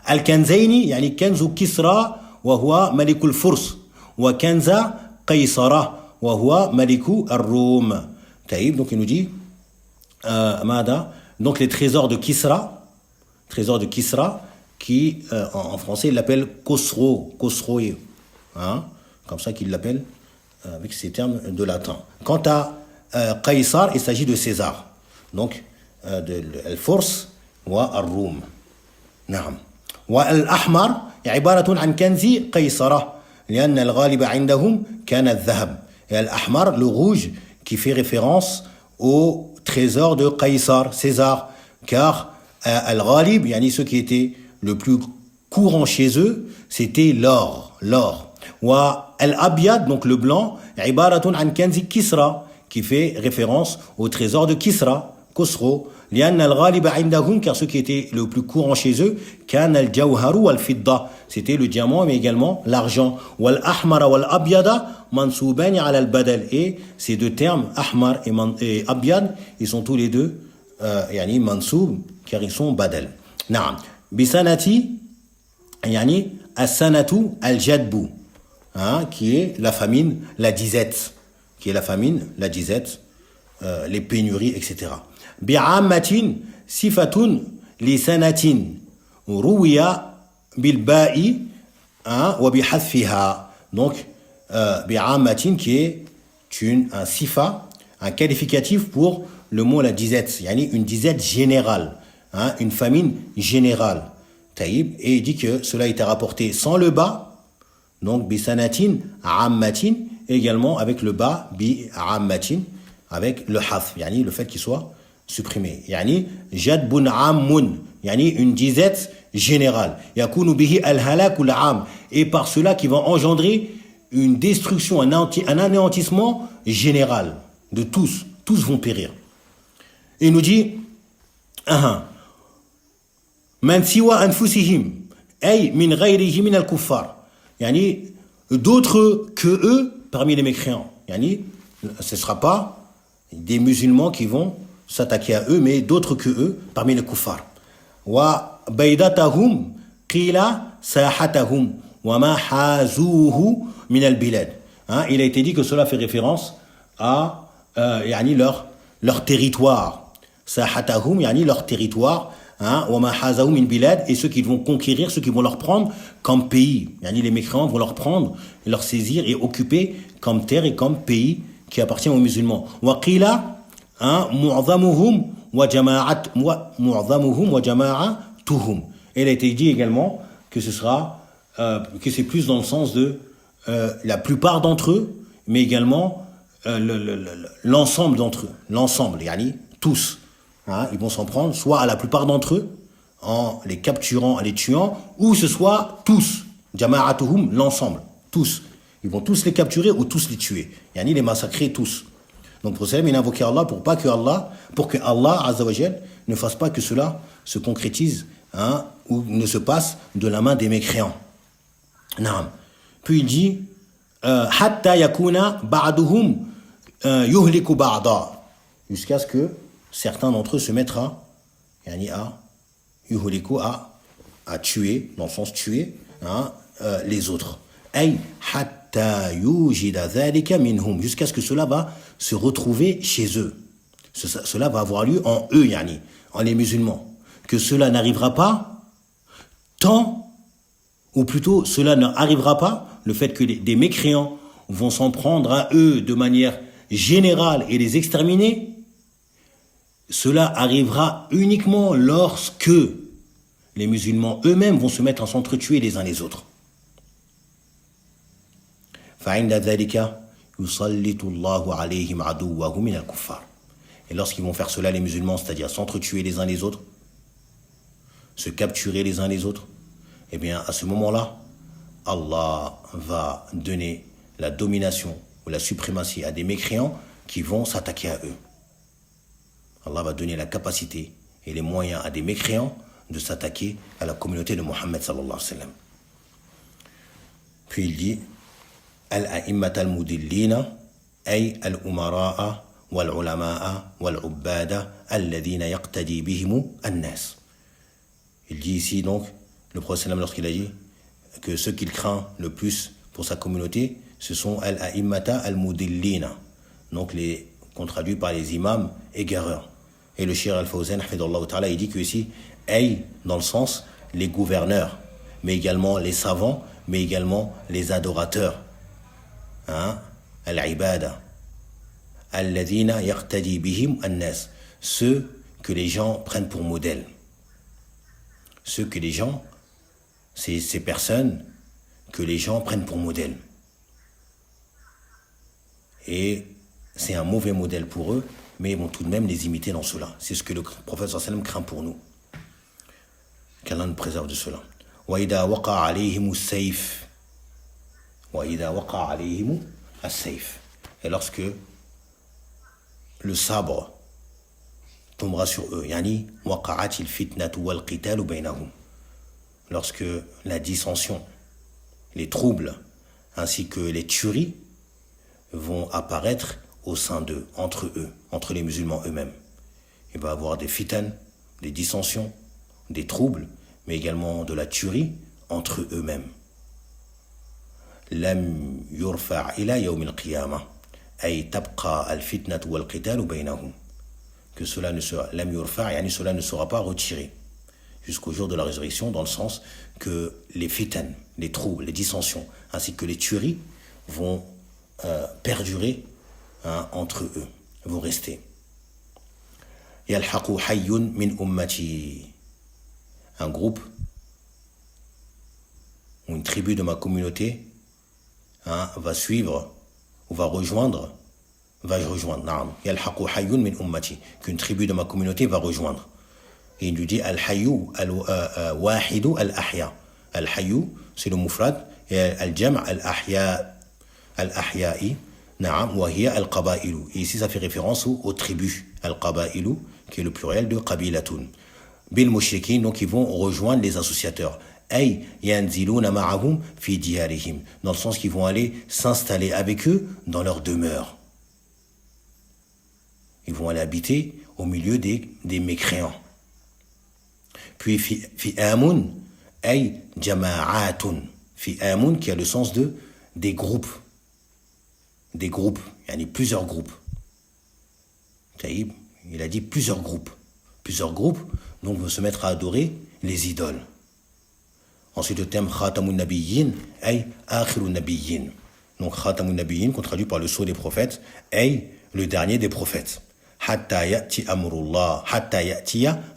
Al-kanzaini yani kanzu Kisra wa huwa malikul furs wa kanza qaysara wa huwa maliku ar-rum. Taïb, donc il nous dit donc les trésors de Kisra, qui en français il l'appelle Khosrow, comme ça qu'il l'appelle avec ces termes de latin. Quant à Qaysar, il s'agit de César, donc de al-Furs wa ar-Rum. نعم. والأحمر عبارة عن كنز قيصرة لأن الغالب عندهم كان الذهب. Et al-Ahmar, le rouge, qui fait référence au trésor de Qaysar, César, car al-Ghalib, ce qui était le plus courant chez eux, c'était l'or. Wa al-Abyad, donc le blanc, ibaratun an kanzi Kisra, qui fait référence au trésor de Kisra, Khosrow, لأن الغالب عندهم, car ce qui était le plus courant chez eux, كان الجوهر والفضة, c'était le diamant mais également l'argent. والأحمر والأبيض منصوبان على البدل, et ces deux termes, أحمر et أبيض, ils sont tous les deux يعني منصوب car ils sont badal. نعم. بسنة يعني السنة الجدب, qui est la famine, la disette, qui est la famine, la disette, les pénuries, etc. بعامة صفة لسنة روي بالباء وبحذفها. Donc بعامة qui est un sifa, un qualificatif pour le mot la disette, yani une disette générale, une famine générale. Taïb, et il dit que cela était rapporté sans le bas, donc bisanatin ammatin, également avec le bas bi ammatin, avec le haf, yani le fait qu'il soit supprimé. Yani jadbun ammun, yani une disette générale. Yakunu bihi al-halak al-am, et par cela qui va engendrer une destruction, un anéantissement général de tous. Tous vont périr. Et il nous dit Man siwa anfusihim, ay min ghayrihi min al-kuffar. Yani d'autres que eux parmi les mécréants. Yani ce ne sera pas des musulmans qui vont s'attaquer à eux, mais d'autres que eux parmi les kuffars. Wa baydatahum qila sahatahum wa ma hazuhu min al-bilad. Il a été dit que cela fait référence à yani leur territoire. Sahatahum yani leur territoire. Et ceux qui vont conquérir, ceux qui vont leur prendre comme pays. Les mécréants vont leur prendre, leur saisir et occuper comme terre et comme pays qui appartient aux musulmans. Waqila mu'adhamuhum wa jama'atuhum. Et il a été dit également que ce sera que c'est plus dans le sens de la plupart d'entre eux, mais également l'ensemble d'entre eux, l'ensemble, tous. Ils vont s'en prendre soit à la plupart d'entre eux en les capturant, en les tuant, ou ce soit tous, jama'atuhum, l'ensemble, tous. Ils vont tous les capturer ou tous les tuer. Les massacrer tous. Donc pour cela, il a invoqué Allah pour que Allah Azza wa Jal ne fasse pas que cela se concrétise ou ne se passe de la main des mécréants. Puis il dit hatta yakuna ba'duhum yuhliku ba'da, jusqu'à ce que certains d'entre eux se mettent à tuer, dans le sens tuer les autres. Jusqu'à ce que cela va se retrouver chez eux. Cela va avoir lieu en eux, en les musulmans. Que cela n'arrivera pas tant, ou plutôt cela n'arrivera pas, le fait que des mécréants vont s'en prendre à eux de manière générale et les exterminer. Cela arrivera uniquement lorsque les musulmans eux-mêmes vont se mettre à s'entretuer les uns les autres. Et lorsqu'ils vont faire cela, les musulmans, c'est-à-dire s'entretuer les uns les autres, se capturer les uns les autres, eh bien à ce moment-là, Allah va donner la domination ou la suprématie à des mécréants qui vont s'attaquer à eux. Allah va donner la capacité et les moyens à des mécréants de s'attaquer à la communauté de Mohammed sallallahu alayhi wa sallam. Puis il dit Al-a'immat al-mudillina ay al-umara'a wal-ulama'a wal-ubbada alladhina yaqtadi bihimu an-nas. Il dit ici donc, le prophète sallam, lorsqu'il a dit que ceux qu'il craint le plus pour sa communauté, ce sont al-a'immata al-mudillina, donc qu'on traduit par les imams égareurs. Et le Cheikh Al-Fawzan, hafidallahu ta'ala, il dit que ici, ay, dans le sens, les gouverneurs, mais également les savants, mais également les adorateurs. Al-ibada. Alladhina yaqtadi bihim an-nas. Ceux que les gens prennent pour modèle. Ceux que les gens, c'est ces personnes que les gens prennent pour modèle. Et c'est un mauvais modèle pour eux, mais ils vont tout de même les imiter dans cela. C'est ce que le prophète sallam craint pour nous. Qu'Allah nous préserve de cela. وَإِذَا وَقَعَ عَلَيْهِمُ السَّيْفِ وَإِذَا وَقَعَ عَلَيْهِمُ السَّيْفِ. Et lorsque le sabre tombera sur eux. Yani, waqa'atil fitnatu wal qitalu baynahum. Lorsque la dissension, les troubles, ainsi que les tueries vont apparaître au sein d'eux, entre les musulmans eux-mêmes. Il va y avoir des fitan, des dissensions, des troubles, mais également de la tuerie entre eux-mêmes. Lam yurfa' ila yawm al-qiyamah ay tabqa al-fitnah wal-qital baynahum. Que cela ne sera lam yurfa', yani cela ne sera pas retiré jusqu'au jour de la résurrection, dans le sens que les fitan, les troubles, les dissensions, ainsi que les tueries vont perdurer entre eux, vont rester. Yalhaqu hayyun min ummati. Un groupe ou une tribu de ma communauté va suivre ou va rejoindre. Yalhaqu hayyun min ummati. Qu'une tribu de ma communauté va rejoindre. Et il lui dit al-hayyu al-wahidu al-ahya. Al-hayyu, c'est le mufrad, et al-jam' al-ahya. Al-ahya'i, na'am, wa hiya al-qaba'ilu. Et ici, ça fait référence aux tribus. Al-qaba'ilu, qui est le pluriel de qabilatun. Bil mushrikin, donc ils vont rejoindre les associateurs. Ay yanziluna ma'ahum fi diyarihim. Dans le sens qu'ils vont aller s'installer avec eux dans leur demeure. Ils vont aller habiter au milieu des mécréants. Puis fi amun, ay jama'atun. Fi amun, qui a le sens de des groupes. Des groupes, il y a plusieurs groupes. Il a dit plusieurs groupes. Plusieurs groupes, donc vont se mettre à adorer les idoles. Ensuite, le terme Khatamun Nabiyyin, ay Akhirun Nabiyyin. Donc Khatamun Nabiyyin, qu'on traduit par le sceau des prophètes, ay le dernier des prophètes. Hatta ya'tiya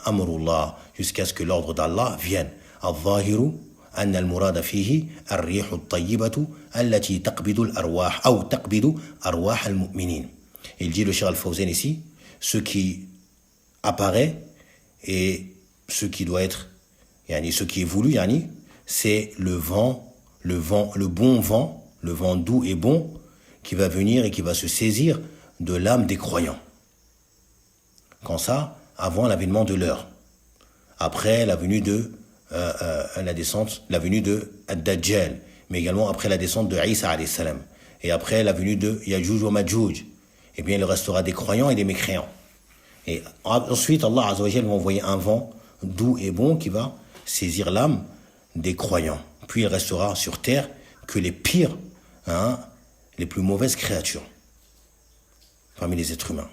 amrullah, jusqu'à ce que l'ordre d'Allah vienne. Al-Zahiru, أن المراد فيه الريح الطيبة التي تقبض الأرواح أو تقبض أرواح المؤمنين. Il dit le Cheikh Al-Fawzan ici, ce qui apparaît et ce qui doit être, ce qui est voulu, c'est le bon vent, le vent doux et bon qui va venir et qui va se saisir de l'âme des croyants. Quand ça, avant l'avènement de l'heure, après la venue de la venue de Ad-Dajjal, mais également après la descente de Isa alayhi salam, et après la venue de Yajuj wa Majuj, eh bien il restera des croyants et des mécréants. Et ensuite Allah Azza wa Jalla va envoyer un vent doux et bon qui va saisir l'âme des croyants. Puis il restera sur terre que les pires, les plus mauvaises créatures parmi les êtres humains.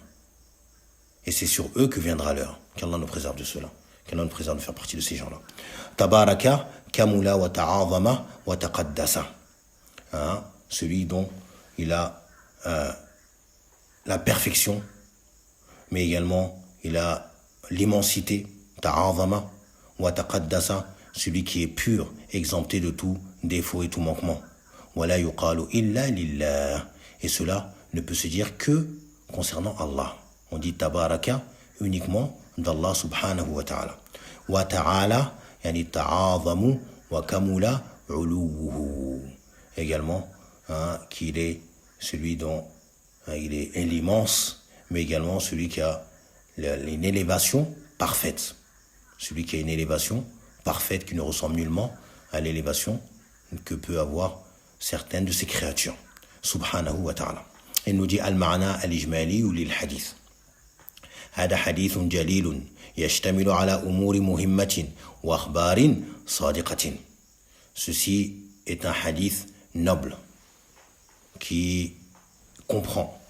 Et c'est sur eux que viendra l'heure. Qu'Allah nous préserve de cela. Qu'Allah nous préserve de faire partie de ces gens-là. Tabaraka, kamula wa ta'azama wa taqaddasa. Celui dont il a la perfection, mais également il a l'immensité. Ta'azama wa taqaddasa, celui qui est pur, exempté de tout défaut et tout manquement. Wa la yuqalu illa lillah. Et cela ne peut se dire que concernant Allah. On dit tabaraka uniquement d'Allah subhanahu wa ta'ala. Wa ta'ala, yani ta'azamu wa kamula uluwuhu. Également, qu'il est celui dont il est l'immense, mais également celui qui a une élévation parfaite. Celui qui a une élévation parfaite qui ne ressemble nullement à l'élévation que peut avoir certaines de ses créatures. Subhanahu wa ta'ala. Il nous dit al-ma'na al-ijmali ou lil-hadith. هذا حديث جليل يشتمل على أمور مهمة وأخبار صادقة. Ceci est un hadith noble qui comprend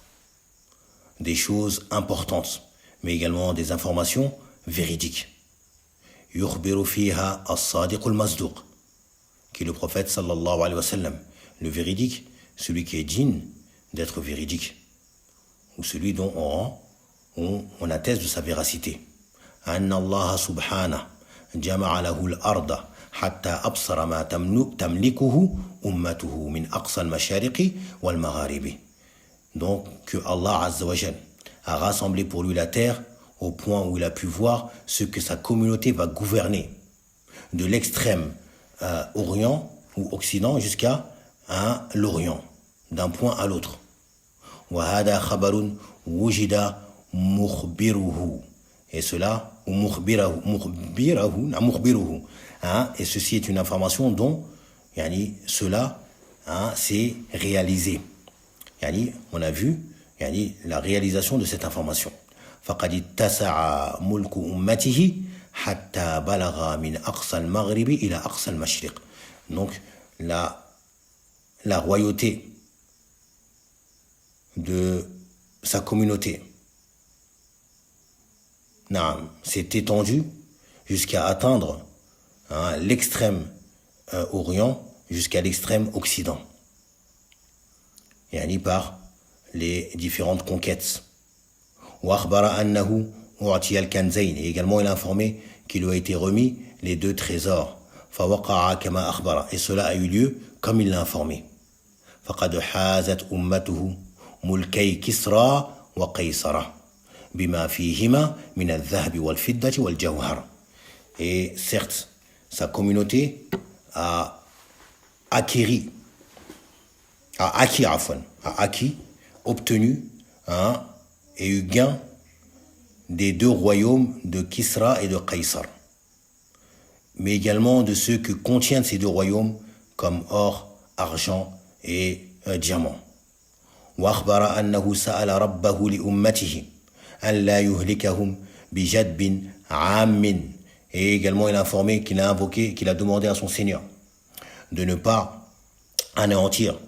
des choses importantes, mais également des informations véridiques. يخبر فيها الصادق المصدوق, qui est le prophète sallallahu alayhi wa sallam, le véridique, celui qui est digne d'être véridique, ou celui dont on atteste de sa véracité. أن الله سبحانه جمع له الأرض حتى أبصر ما تملكه أمته من أقصى المشارق والمغارب. Donc que Allah Azza wa Jal a rassemblé pour lui la terre au point où il a pu voir ce que sa communauté va gouverner de l'extrême orient ou occident jusqu'à l'orient, d'un point à l'autre. وهذا خبر وجد مخبره. Et cela, hein, et ceci est une information dont cela s'est réalisé. On a vu la réalisation de cette information. فقد اتسع ملك أمته حتى بلغ من أقصى المغرب إلى أقصى المشرق. Donc la royauté de sa communauté s'est étendue jusqu'à atteindre l'extrême orient jusqu'à l'extrême occident, par les différentes conquêtes. Et également il a informé qu'il lui a été remis les 2 trésors. Et cela a eu lieu comme il l'a informé. فقد حازت أمته ملكي كسرى وقيصر بما فيهما من الذهب والفضة والجوهر. Et certes, sa communauté a obtenu et eu gain des 2 royaumes de Kisra et de Qaysar, mais également de ceux que contiennent ces 2 royaumes comme or, argent et diamant. وأخبر أنه سأل ربه لأمته أن لا يهلكهم بجدب عام. Et également il a informé qu'il a demandé à son Seigneur de ne pas anéantir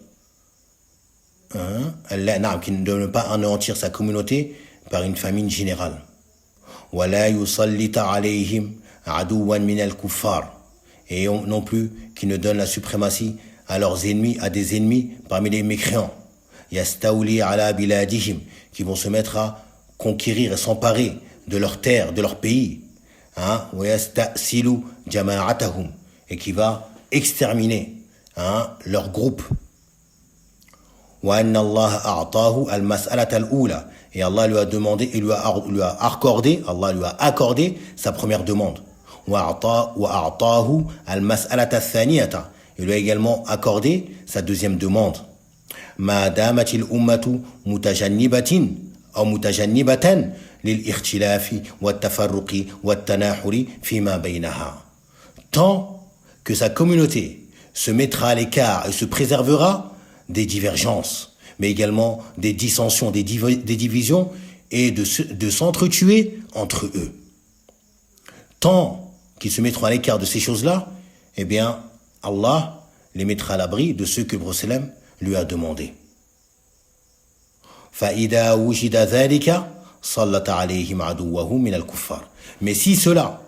sa communauté par une famine générale. ولا يسلط عليهم عدوا من الكفار. Et non plus qu'il ne donne la suprématie à leurs ennemis, à des ennemis parmi les mécréants. Yastaouli ala biladihim, qui vont se mettre à conquérir et s'emparer de leur terre, de leur pays. Wa yastasilu jama'atahum, et qui va exterminer leur groupe. Wa anna Allah a'tahu al-mas'alata al-ula, et Allah lui a demandé, il lui a accordé sa première demande. Wa a'tahu al-mas'alata al-thaniyata, il lui a également accordé sa deuxième demande. ما دامت الأمة متجنبة أو متجنبة للاختلاف والتفرق والتناحر فيما بينها. Tant que sa communauté se mettra à l'écart et se préservera des divergences, mais également des dissensions, des divisions et de s'entretuer entre eux. Tant qu'ils se mettront à l'écart de ces choses-là, eh bien, Allah les mettra à l'abri de ce que le prophète lui a demandé. فَإِذَا وُجِدَ ذَلِكَ صَلَّتَ عَلَيْهِمْ عَدُوَّهُمْ مِنَ الْكُفَّارِ. Mais si cela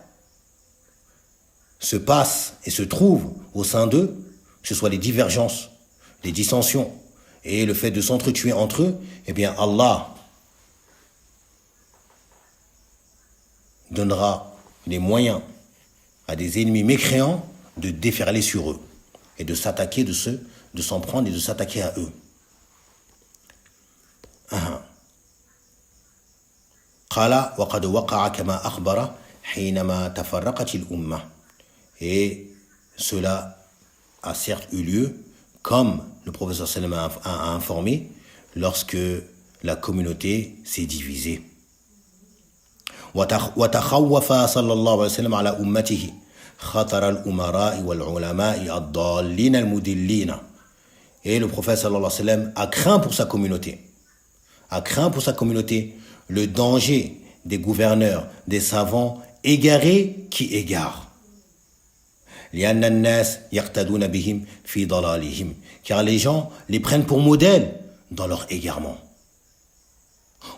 se passe et se trouve au sein d'eux, que ce soit les divergences, les dissensions et le fait de s'entretuer entre eux, eh bien Allah donnera les moyens à des ennemis mécréants de déferler sur eux et de s'attaquer de s'en prendre et de s'attaquer à eux. قال وقد وقع كما أخبر حينما تفرقت الأمة. Et cela a certes eu lieu, comme le prophète sallam a informé, lorsque la communauté s'est divisée. وتخوف صلى الله عليه وسلم على أمته خطر الأمراء والعلماء الضالين المدلين. Et le prophète sallallahu alayhi wa sallam a craint pour sa communauté le danger des gouverneurs, des savants égarés qui égarent. لأن الناس يقتدون بهم في ضلالهم, car les gens les prennent pour modèles dans leur égarement.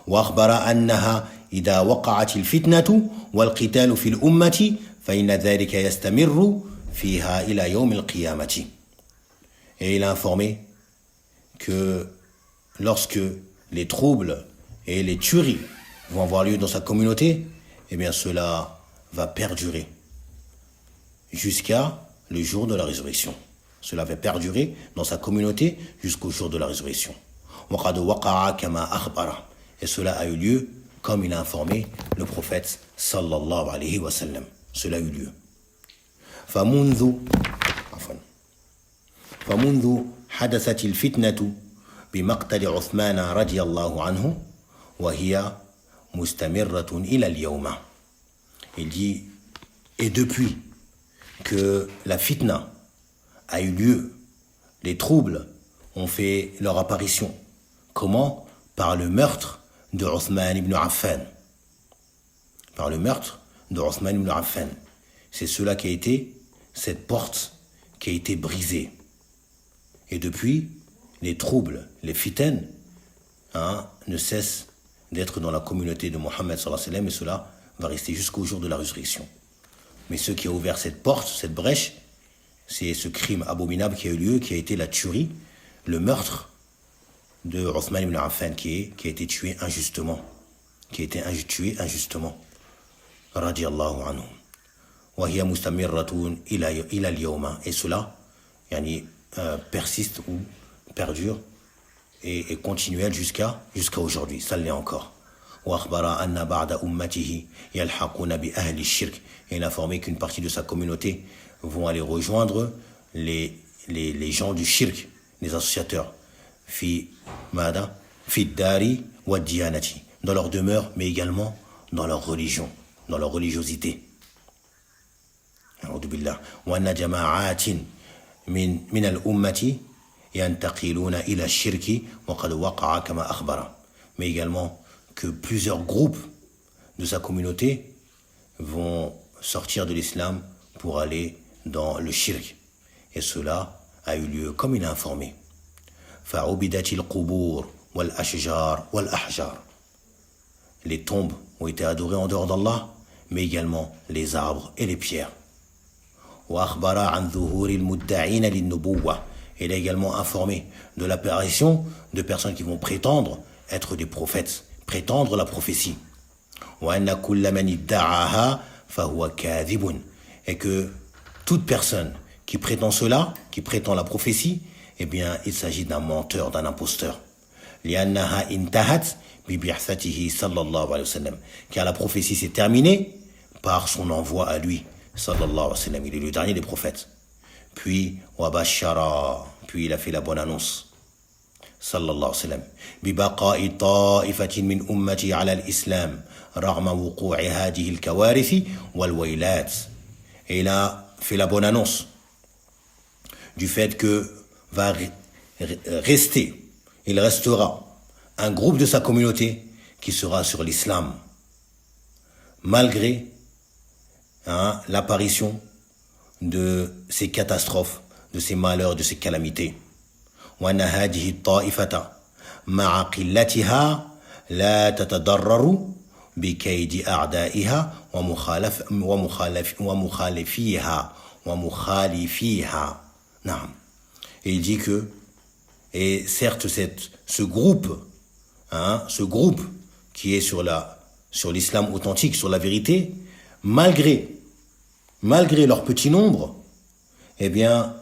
وأخبر أنها إذا وقعت الفتنة والقتال في الأمة فإن ذلك يستمر فيها إلى يوم القيامة. Et il a informé que lorsque les troubles et les tueries vont avoir lieu dans sa communauté, eh bien cela va perdurer jusqu'à le jour de la résurrection. Cela va perdurer dans sa communauté jusqu'au jour de la résurrection. وَقَدْ وَقَعَ كَمَا أَخْبَرَ. Et cela a eu lieu comme il a informé le prophète sallallahu alayhi wa sallam. Cela a eu lieu. فمنذ حدثت الفتنة بمقتل عثمان رضي الله عنه وهي mustamirratun ila al-yawma. Il dit, et depuis que la fitna a eu lieu, les troubles ont fait leur apparition. Comment? Par le meurtre de Othman ibn Affan. Par le meurtre de Othman ibn Affan. C'est cela qui a été, cette porte qui a été brisée. Et depuis, les troubles, les fitanes, ne cessent d'être dans la communauté de Mohammed sallallahu alayhi wa sallam, et cela va rester jusqu'au jour de la résurrection. Mais ce qui a ouvert cette porte, cette brèche, c'est ce crime abominable qui a eu lieu, qui a été la tuerie, le meurtre de Othman ibn Affan, qui a été tué injustement. Qui a été tué injustement. Radiallahu anhu. Wa hiya mustamirratun ila al-yawma. Et cela, persiste ou perdure et continuelle jusqu'à aujourd'hui. Ça l'est encore. وأخبر أن بعد أمته يلحقون بأهل الشرك. Et il a informé qu'une partie de sa communauté vont aller rejoindre les gens du shirk, les associateurs, fi dari wa diyanati, dans leur demeure, mais également dans leur religion, dans leur religiosité. A'udhu billah. Wa anna jama'atin min al-ummati yantaqiluna ila ash-shirki wa qad waqa'a kama akhbara. Mais également que plusieurs groupes de sa communauté vont sortir de l'islam pour aller dans le shirk. Et cela a eu lieu comme il a informé. فَعُبِدَتِ الْقُبُورِ وَالْأَشْجَارِ وَالْأَحْجَارِ. Les tombes ont été adorées en dehors d'Allah, mais également les arbres et les pierres. وَأَخْبَرَ عَنْ ظُهُورِ الْمُدَّعِينَ لِلنُّبُوَّةِ. Il a également informé de l'apparition de personnes qui vont prétendre être des prophètes, prétendre la prophétie. وَأَنَّ كُلَّ مَنِ ادَّعَاهَا فَهُوَ كَاذِبٌ. Et que toute personne qui prétend cela, qui prétend la prophétie, eh bien, il s'agit d'un menteur, d'un imposteur. لِأَنَّهَا انْتَهَتْ بِبِعْثَتِهِ صلى الله عليه وسلم. Car la prophétie s'est terminée par son envoi à lui, sallallahu alayhi wa sallam. Il est le dernier des prophètes. Puis, وَبَشَّرَا. Puis il a fait la bonne annonce, sallallahu alayhi wa sallam. بِبَقَاءِ طَائِفَةٍ مِنْ أُمَّتِي عَلَى الْإِسْلَامِ رَغْمَ وُقُوعِ هَذِهِ الْكَوَارِثِ وَالْوَيْلَاتِ. Et il a fait la bonne annonce du fait que va rester, il restera un groupe de sa communauté qui sera sur l'islam, malgré l'apparition de ces catastrophes, de ces malheurs, de ces calamités. وأن هذه الطائفة مع قلتها لا تتضرر بكيد أعدائها ومخالفيها. نعم. Et il dit que, et certes ce groupe qui est sur l'islam authentique, sur la vérité, malgré leur petit nombre, eh bien,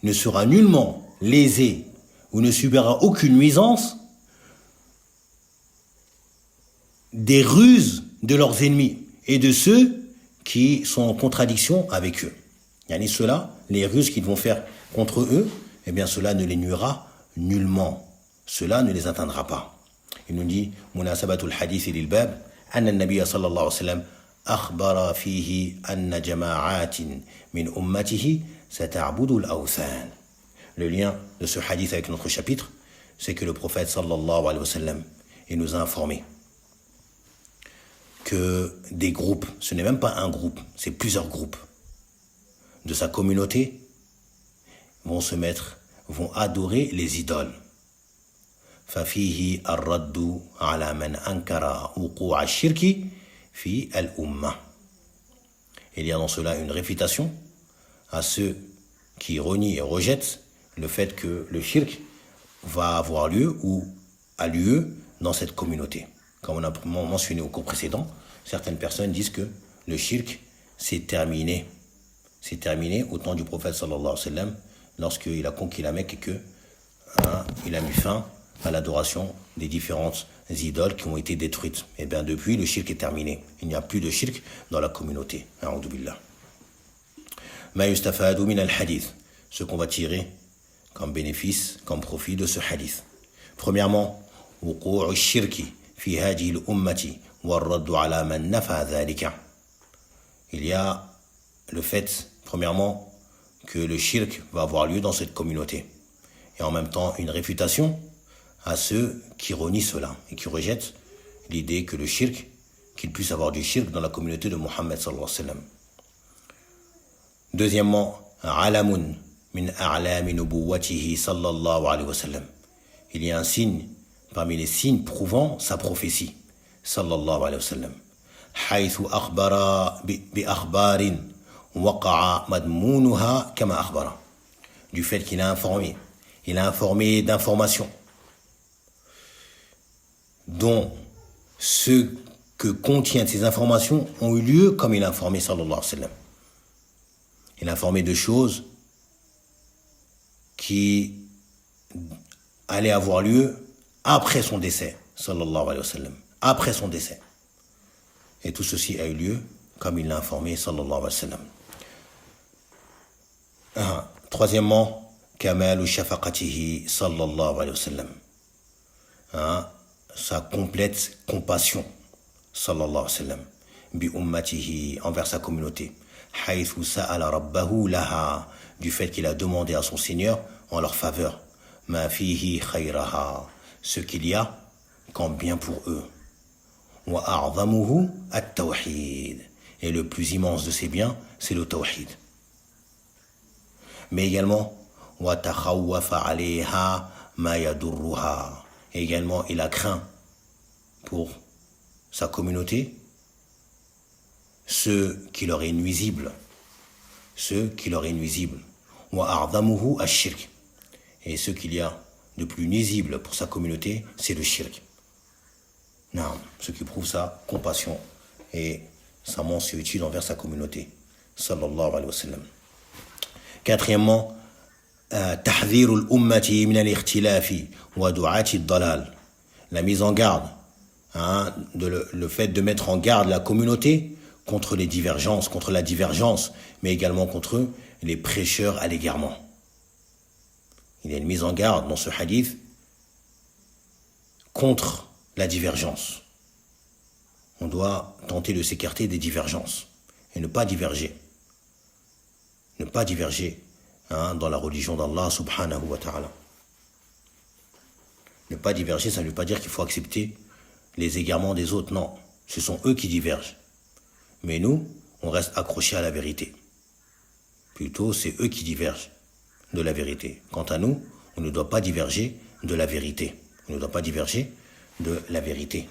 ne sera nullement lésé ou ne subira aucune nuisance des ruses de leurs ennemis et de ceux qui sont en contradiction avec eux. Yani ceux-là, les ruses qu'ils vont faire contre eux, eh bien cela ne les nuira nullement. Cela ne les atteindra pas. Il nous dit, munasabatul hadith lil bab, anna an-nabiy sallallahu alayhi wa sallam akhbara fihi anna jama'atin min ummatihi sata'budu al-awthan. Le lien de ce hadith avec notre chapitre, c'est que le prophète sallallahu alayhi wa sallam, il nous a informé que des groupes, ce n'est même pas un groupe, c'est plusieurs groupes de sa communauté vont adorer les idoles. فَفِيهِ الرَّدُّ عَلَى مَنْ أَنْكَرَ وُقُوعَ الشِّرْكِ فِي الْأُمَّةِ. Il y a dans cela une réfutation à ceux qui renient et rejettent le fait que le shirk va avoir lieu ou a lieu dans cette communauté. Comme on a mentionné au cours précédent, certaines personnes disent que le shirk s'est terminé. C'est terminé au temps du prophète sallallahu alayhi wa sallam, lorsqu'il a conquis la Mecque et que il a mis fin à l'adoration des différentes idoles qui ont été détruites. Et bien depuis, le shirk est terminé. Il n'y a plus de shirk dans la communauté. A'udhu billah. Ma yustafadu min al-hadith. Ce qu'on va tirer comme bénéfice, comme profit de ce hadith. Premièrement, wuqu'u' ash-shirki fi hadhihi al-ummati وَالرَّدُّ عَلَى مَنْ نَفَى ذَلِكَ. Il y a le fait, premièrement, que le shirk va avoir lieu dans cette communauté. Et en même temps, une réfutation à ceux qui renient cela et qui rejettent l'idée que le shirk, qu'il puisse avoir du shirk dans la communauté de Mohammed sallallahu alayhi wa sallam. Deuxièmement, alamun min a'lami nubuwwatihi sallallahu alayhi wa sallam. Il y a un signe parmi les signes prouvant sa prophétie sallallahu alayhi wa sallam. حيث أخبر بأخبار وقع مضمونها كما أخبر. Du fait qu'il a informé. Il a informé d'informations dont ce que contiennent ces informations ont eu lieu comme il a informé sallallahu alayhi wa sallam. Il a informé de choses qui allaient avoir lieu après son décès sallallahu alayhi wa sallam. Après son décès. Et tout ceci a eu lieu comme il l'a informé sallallahu alayhi wa sallam. Troisièmement, kamalu shafaqatihi sallallahu alayhi wa sallam. Sa complète compassion sallallahu alayhi wa sallam bi ummatihi, envers sa communauté. Haythu sa'ala rabbahu laha, du fait qu'il a demandé à son Seigneur en leur faveur. Ma fihi khayraha, ce qu'il y a comme bien pour eux. Wa a'zamuhu at-tawhid, et le plus immense de ces biens, c'est le tawhid. Mais également, wa takhawwafa 'alayha ma yadurruha, et également il a craint pour sa communauté ce qui leur est nuisible, wa a'zamuhu ash-shirk, et ce qu'il y a de plus nuisible pour sa communauté, c'est le shirk. Non, ce qui prouve sa compassion et sa mansuétude envers sa communauté sallallahu alayhi wa sallam. Quatrièmement, tahdhirul ummati min al-ikhtilafi wa du'ati ad-dalal, la mise en garde, le fait de mettre en garde la communauté contre les divergences, contre la divergence, mais également contre les prêcheurs à l'égarement. Il y a une mise en garde dans ce hadith contre la divergence. On doit tenter de s'écarter des divergences et ne pas diverger. Ne pas diverger dans la religion d'Allah subhanahu wa ta'ala. Ne pas diverger, ça ne veut pas dire qu'il faut accepter les égarements des autres. Non, ce sont eux qui divergent. Mais nous, on reste accrochés à la vérité. Plutôt, c'est eux qui divergent de la vérité. Quant à nous, on ne doit pas diverger de la vérité. On ne doit pas diverger de la vérité.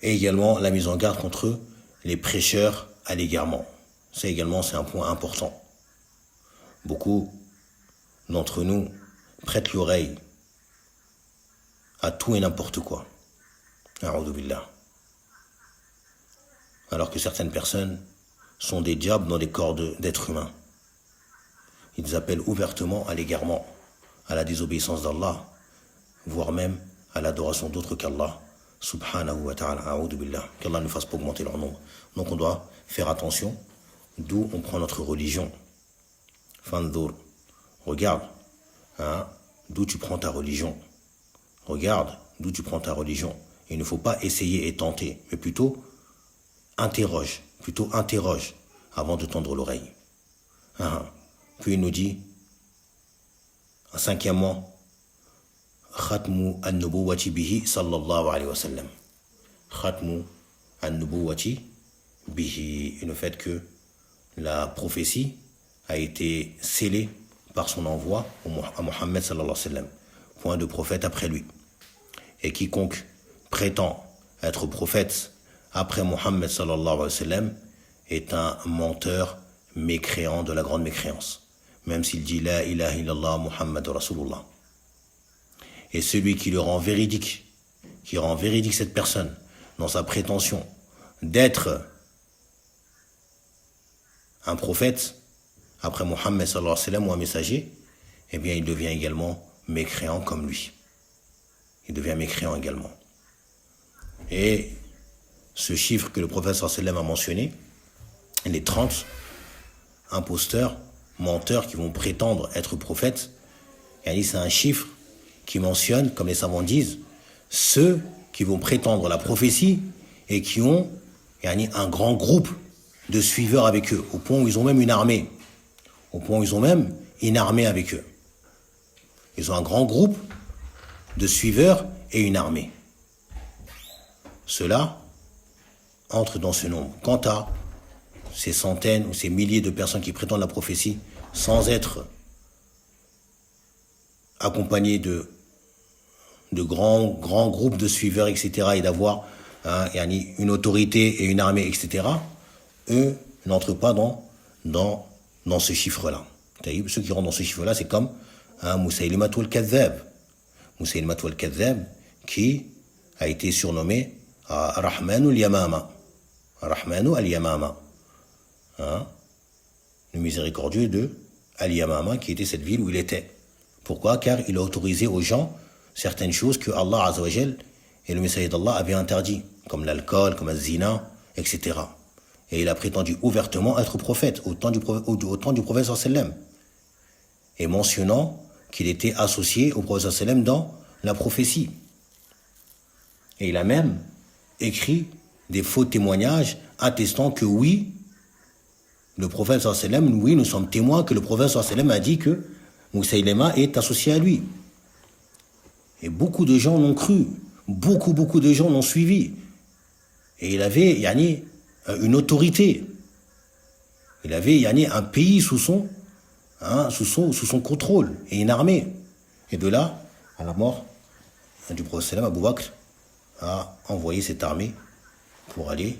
Et également la mise en garde contre les prêcheurs à l'égarement. Ça également, c'est un point important. Beaucoup d'entre nous prêtent l'oreille à tout et n'importe quoi. A'udhu billah. Alors que certaines personnes sont des diables dans des corps d'êtres humains. Ils appellent ouvertement à l'égarement, à la désobéissance d'Allah, voire même à l'adoration d'autres qu'Allah, subhanahu wa ta'ala, a'udhu billah, qu'Allah ne fasse pas augmenter leur nombre. Donc on doit faire attention d'où on prend notre religion. Fandour, regarde d'où tu prends ta religion. Regarde d'où tu prends ta religion. Il ne faut pas essayer et tenter, mais plutôt interroge avant de tendre l'oreille. Puis il nous dit, cinquièmement, Khatmu an-nubuwwati bihi sallallahu alayhi wa sallam. Khatmu an-nubuwwati bihi, le fait que la prophétie a été scellée par son envoi à Mohammed sallallahu alayhi wa sallam, point de prophète après lui. Et quiconque prétend être prophète après Mohammed sallallahu alayhi wa sallam est un menteur mécréant de la grande mécréance, même s'il dit la ilaha illallah Muhammad Rasulullah. Et celui qui le rend véridique, cette personne dans sa prétention d'être un prophète après Mohammed sallallahu alayhi wa sallam ou un messager, eh bien il devient également mécréant comme lui. Il devient mécréant également. Et ce chiffre que le prophète sallallahu alayhi wa sallam a mentionné, les 30 imposteurs, menteurs qui vont prétendre être prophètes, c'est un chiffre qui mentionne, comme les savants disent, ceux qui vont prétendre la prophétie et qui ont un grand groupe de suiveurs avec eux, au point où ils ont même une armée. Au point où ils ont même une armée avec eux. Ils ont un grand groupe de suiveurs et une armée. Cela entre dans ce nombre. Quant à ces centaines ou ces milliers de personnes qui prétendent la prophétie sans être accompagnés de grands groupes de suiveurs, etc., et d'avoir une autorité et une armée, etc., eux n'entrent pas dans ce chiffre-là. Ceux qui rentrent dans ce chiffre-là, c'est comme Moussaïlimat al-Kadhab. Moussaïlimat al-Kadhab, qui a été surnommé Rahmanu al-Yamama. Rahmanu al-Yamama. Le miséricordieux de Al-Yamama, qui était cette ville où il était. Pourquoi? Car il a autorisé aux gens certaines choses que Allah Azza wa Jal et le Messager d'Allah avaient interdit, comme l'alcool, comme le zina, etc. Et il a prétendu ouvertement être prophète au temps du prophète sallallahu alayhi wa sallam, et mentionnant qu'il était associé au prophète sallallahu alayhi wa sallam dans la prophétie. Et il a même écrit des faux témoignages attestant que oui, le prophète sallallahu alayhi wa sallam, oui, nous sommes témoins que le prophète sallallahu alayhi wa sallam a dit que Moussaïlima est associé à lui. Et beaucoup de gens l'ont cru, beaucoup de gens l'ont suivi. Et il avait une autorité. Il avait un pays sous son contrôle et une armée. Et de là, à la mort du prophète sallam, Abu Bakr a envoyé cette armée pour aller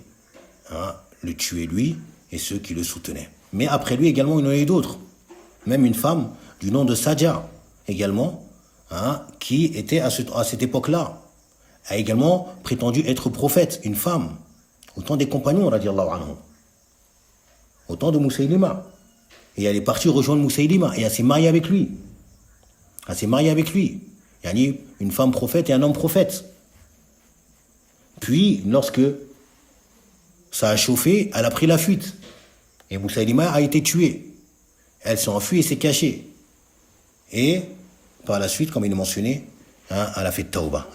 le tuer lui et ceux qui le soutenaient. Mais après lui également, il y en a eu d'autres. Même une femme du nom de Sadja, également, qui était à cette époque-là, a également prétendu être prophète, une femme, au temps des compagnons, radiallahu anhu, au temps de Moussaïlima. Et elle est partie rejoindre Moussaïlima, et elle s'est mariée avec lui. Il y a une femme prophète et un homme prophète. Puis, lorsque ça a chauffé, elle a pris la fuite. Et Moussaïlima a été tué. Elle s'est enfuie et s'est cachée. Et par la suite, comme il est mentionné, elle a fait tauba.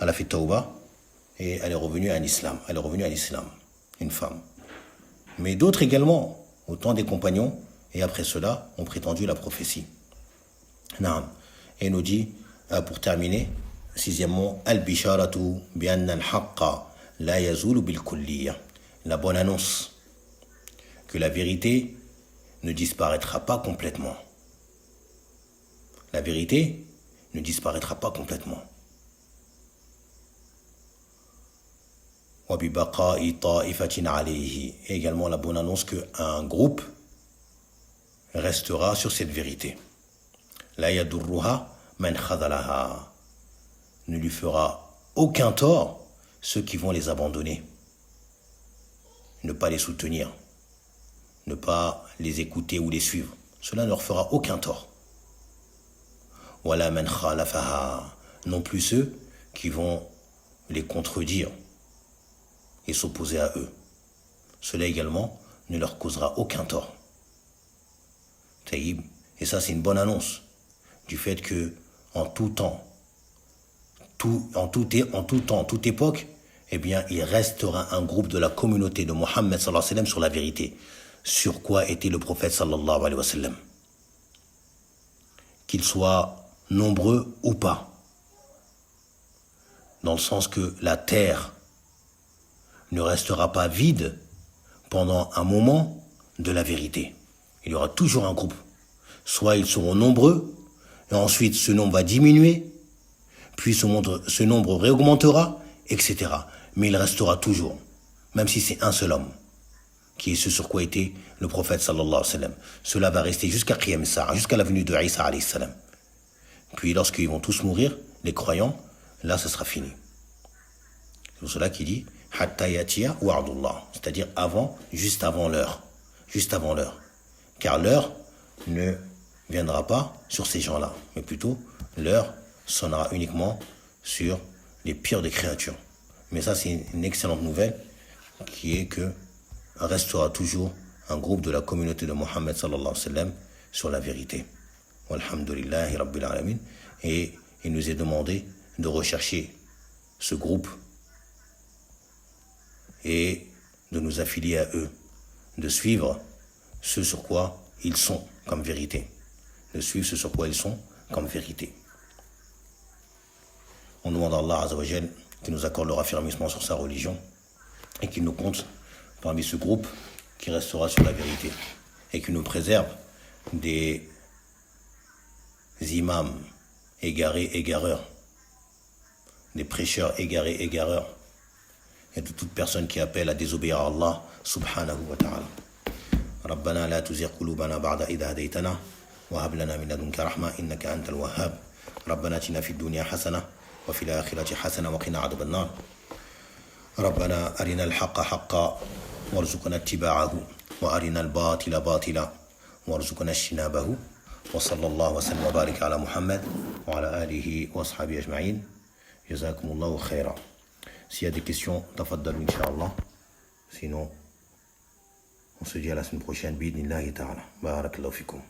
Et elle est revenue à l'islam. Une femme. Mais d'autres également, au temps des compagnons, et après cela, ont prétendu la prophétie. Naam. Et il nous dit, pour terminer, sixièmement, al-bisharatu bi'anna al-haqqa la yazulu bil-kulliya. La bonne annonce que la vérité ne disparaîtra pas complètement. La vérité ne disparaîtra pas complètement. Et également la bonne annonce qu'un groupe restera sur cette vérité. La yadurruha man khadalaha. Ne lui fera aucun tort ceux qui vont les abandonner. Ne pas les soutenir. Ne pas les écouter ou les suivre. Cela ne leur fera aucun tort. Wala man khalafaha. Non plus ceux qui vont les contredire et s'opposer à eux. Cela également ne leur causera aucun tort. Taïb. Et ça, c'est une bonne annonce du fait que en tout temps, toute époque, eh bien, il restera un groupe de la communauté de Mohammed sallallahu alayhi wa sallam sur la vérité. Sur quoi était le prophète sallallahu alayhi wa sallam. Qu'ils soient nombreux ou pas. Dans le sens que la terre ne restera pas vide pendant un moment de la vérité. Il y aura toujours un groupe. Soit ils seront nombreux, et ensuite ce nombre va diminuer, puis ce nombre réaugmentera, etc. Mais il restera toujours, même si c'est un seul homme, qui est ce sur quoi était le prophète sallallahu alayhi wa sallam. Cela va rester jusqu'à Qiyam Sa'a, jusqu'à la venue de Isa alayhi salam. Puis lorsqu'ils vont tous mourir, les croyants, là ce sera fini. C'est pour cela qu'il dit Hatta yatiya wa'dullah, c'est-à-dire juste avant l'heure. Car l'heure ne viendra pas sur ces gens-là, mais plutôt l'heure sonnera uniquement sur les pires des créatures. Mais ça, c'est une excellente nouvelle, qui est que restera toujours un groupe de la communauté de Mohammed sallallahu alayhi wa sallam sur la vérité. Walhamdulillahi rabbil alamin. Et il nous est demandé de rechercher ce groupe et de nous affilier à eux, de suivre ce sur quoi ils sont comme vérité, de suivre ce sur quoi ils sont comme vérité. On demande à Allah Azza wa Jal qui nous accorde le raffermissement sur sa religion et qu'il nous compte parmi ce groupe qui restera sur la vérité et qui nous préserve des imams égarés, égareurs, des prêcheurs égarés, égareurs et de toute personne qui appelle à désobéir à Allah subhanahu wa ta'ala. ربنا لا تزغ قلوبنا بعد إذ هديتنا وهب لنا من لدنك رحمة إنك أنت الوهاب ربنا آتنا في الدنيا حسنة وفي الآخرة حسنة وقنا عذاب النار ربنا أرنا الحق حقا وارزقنا اتباعه وأرنا الباطل باطلا وارزقنا اجتنابه وصلى الله وسلم وبارك على محمد وعلى آله وأصحابه أجمعين جزاكم الله خيرا. S'il y a des questions, tafaddalu incha'Allah. Sinon, on se dit à la semaine prochaine. Bidnillahi ta'ala. Barakallahu fikum.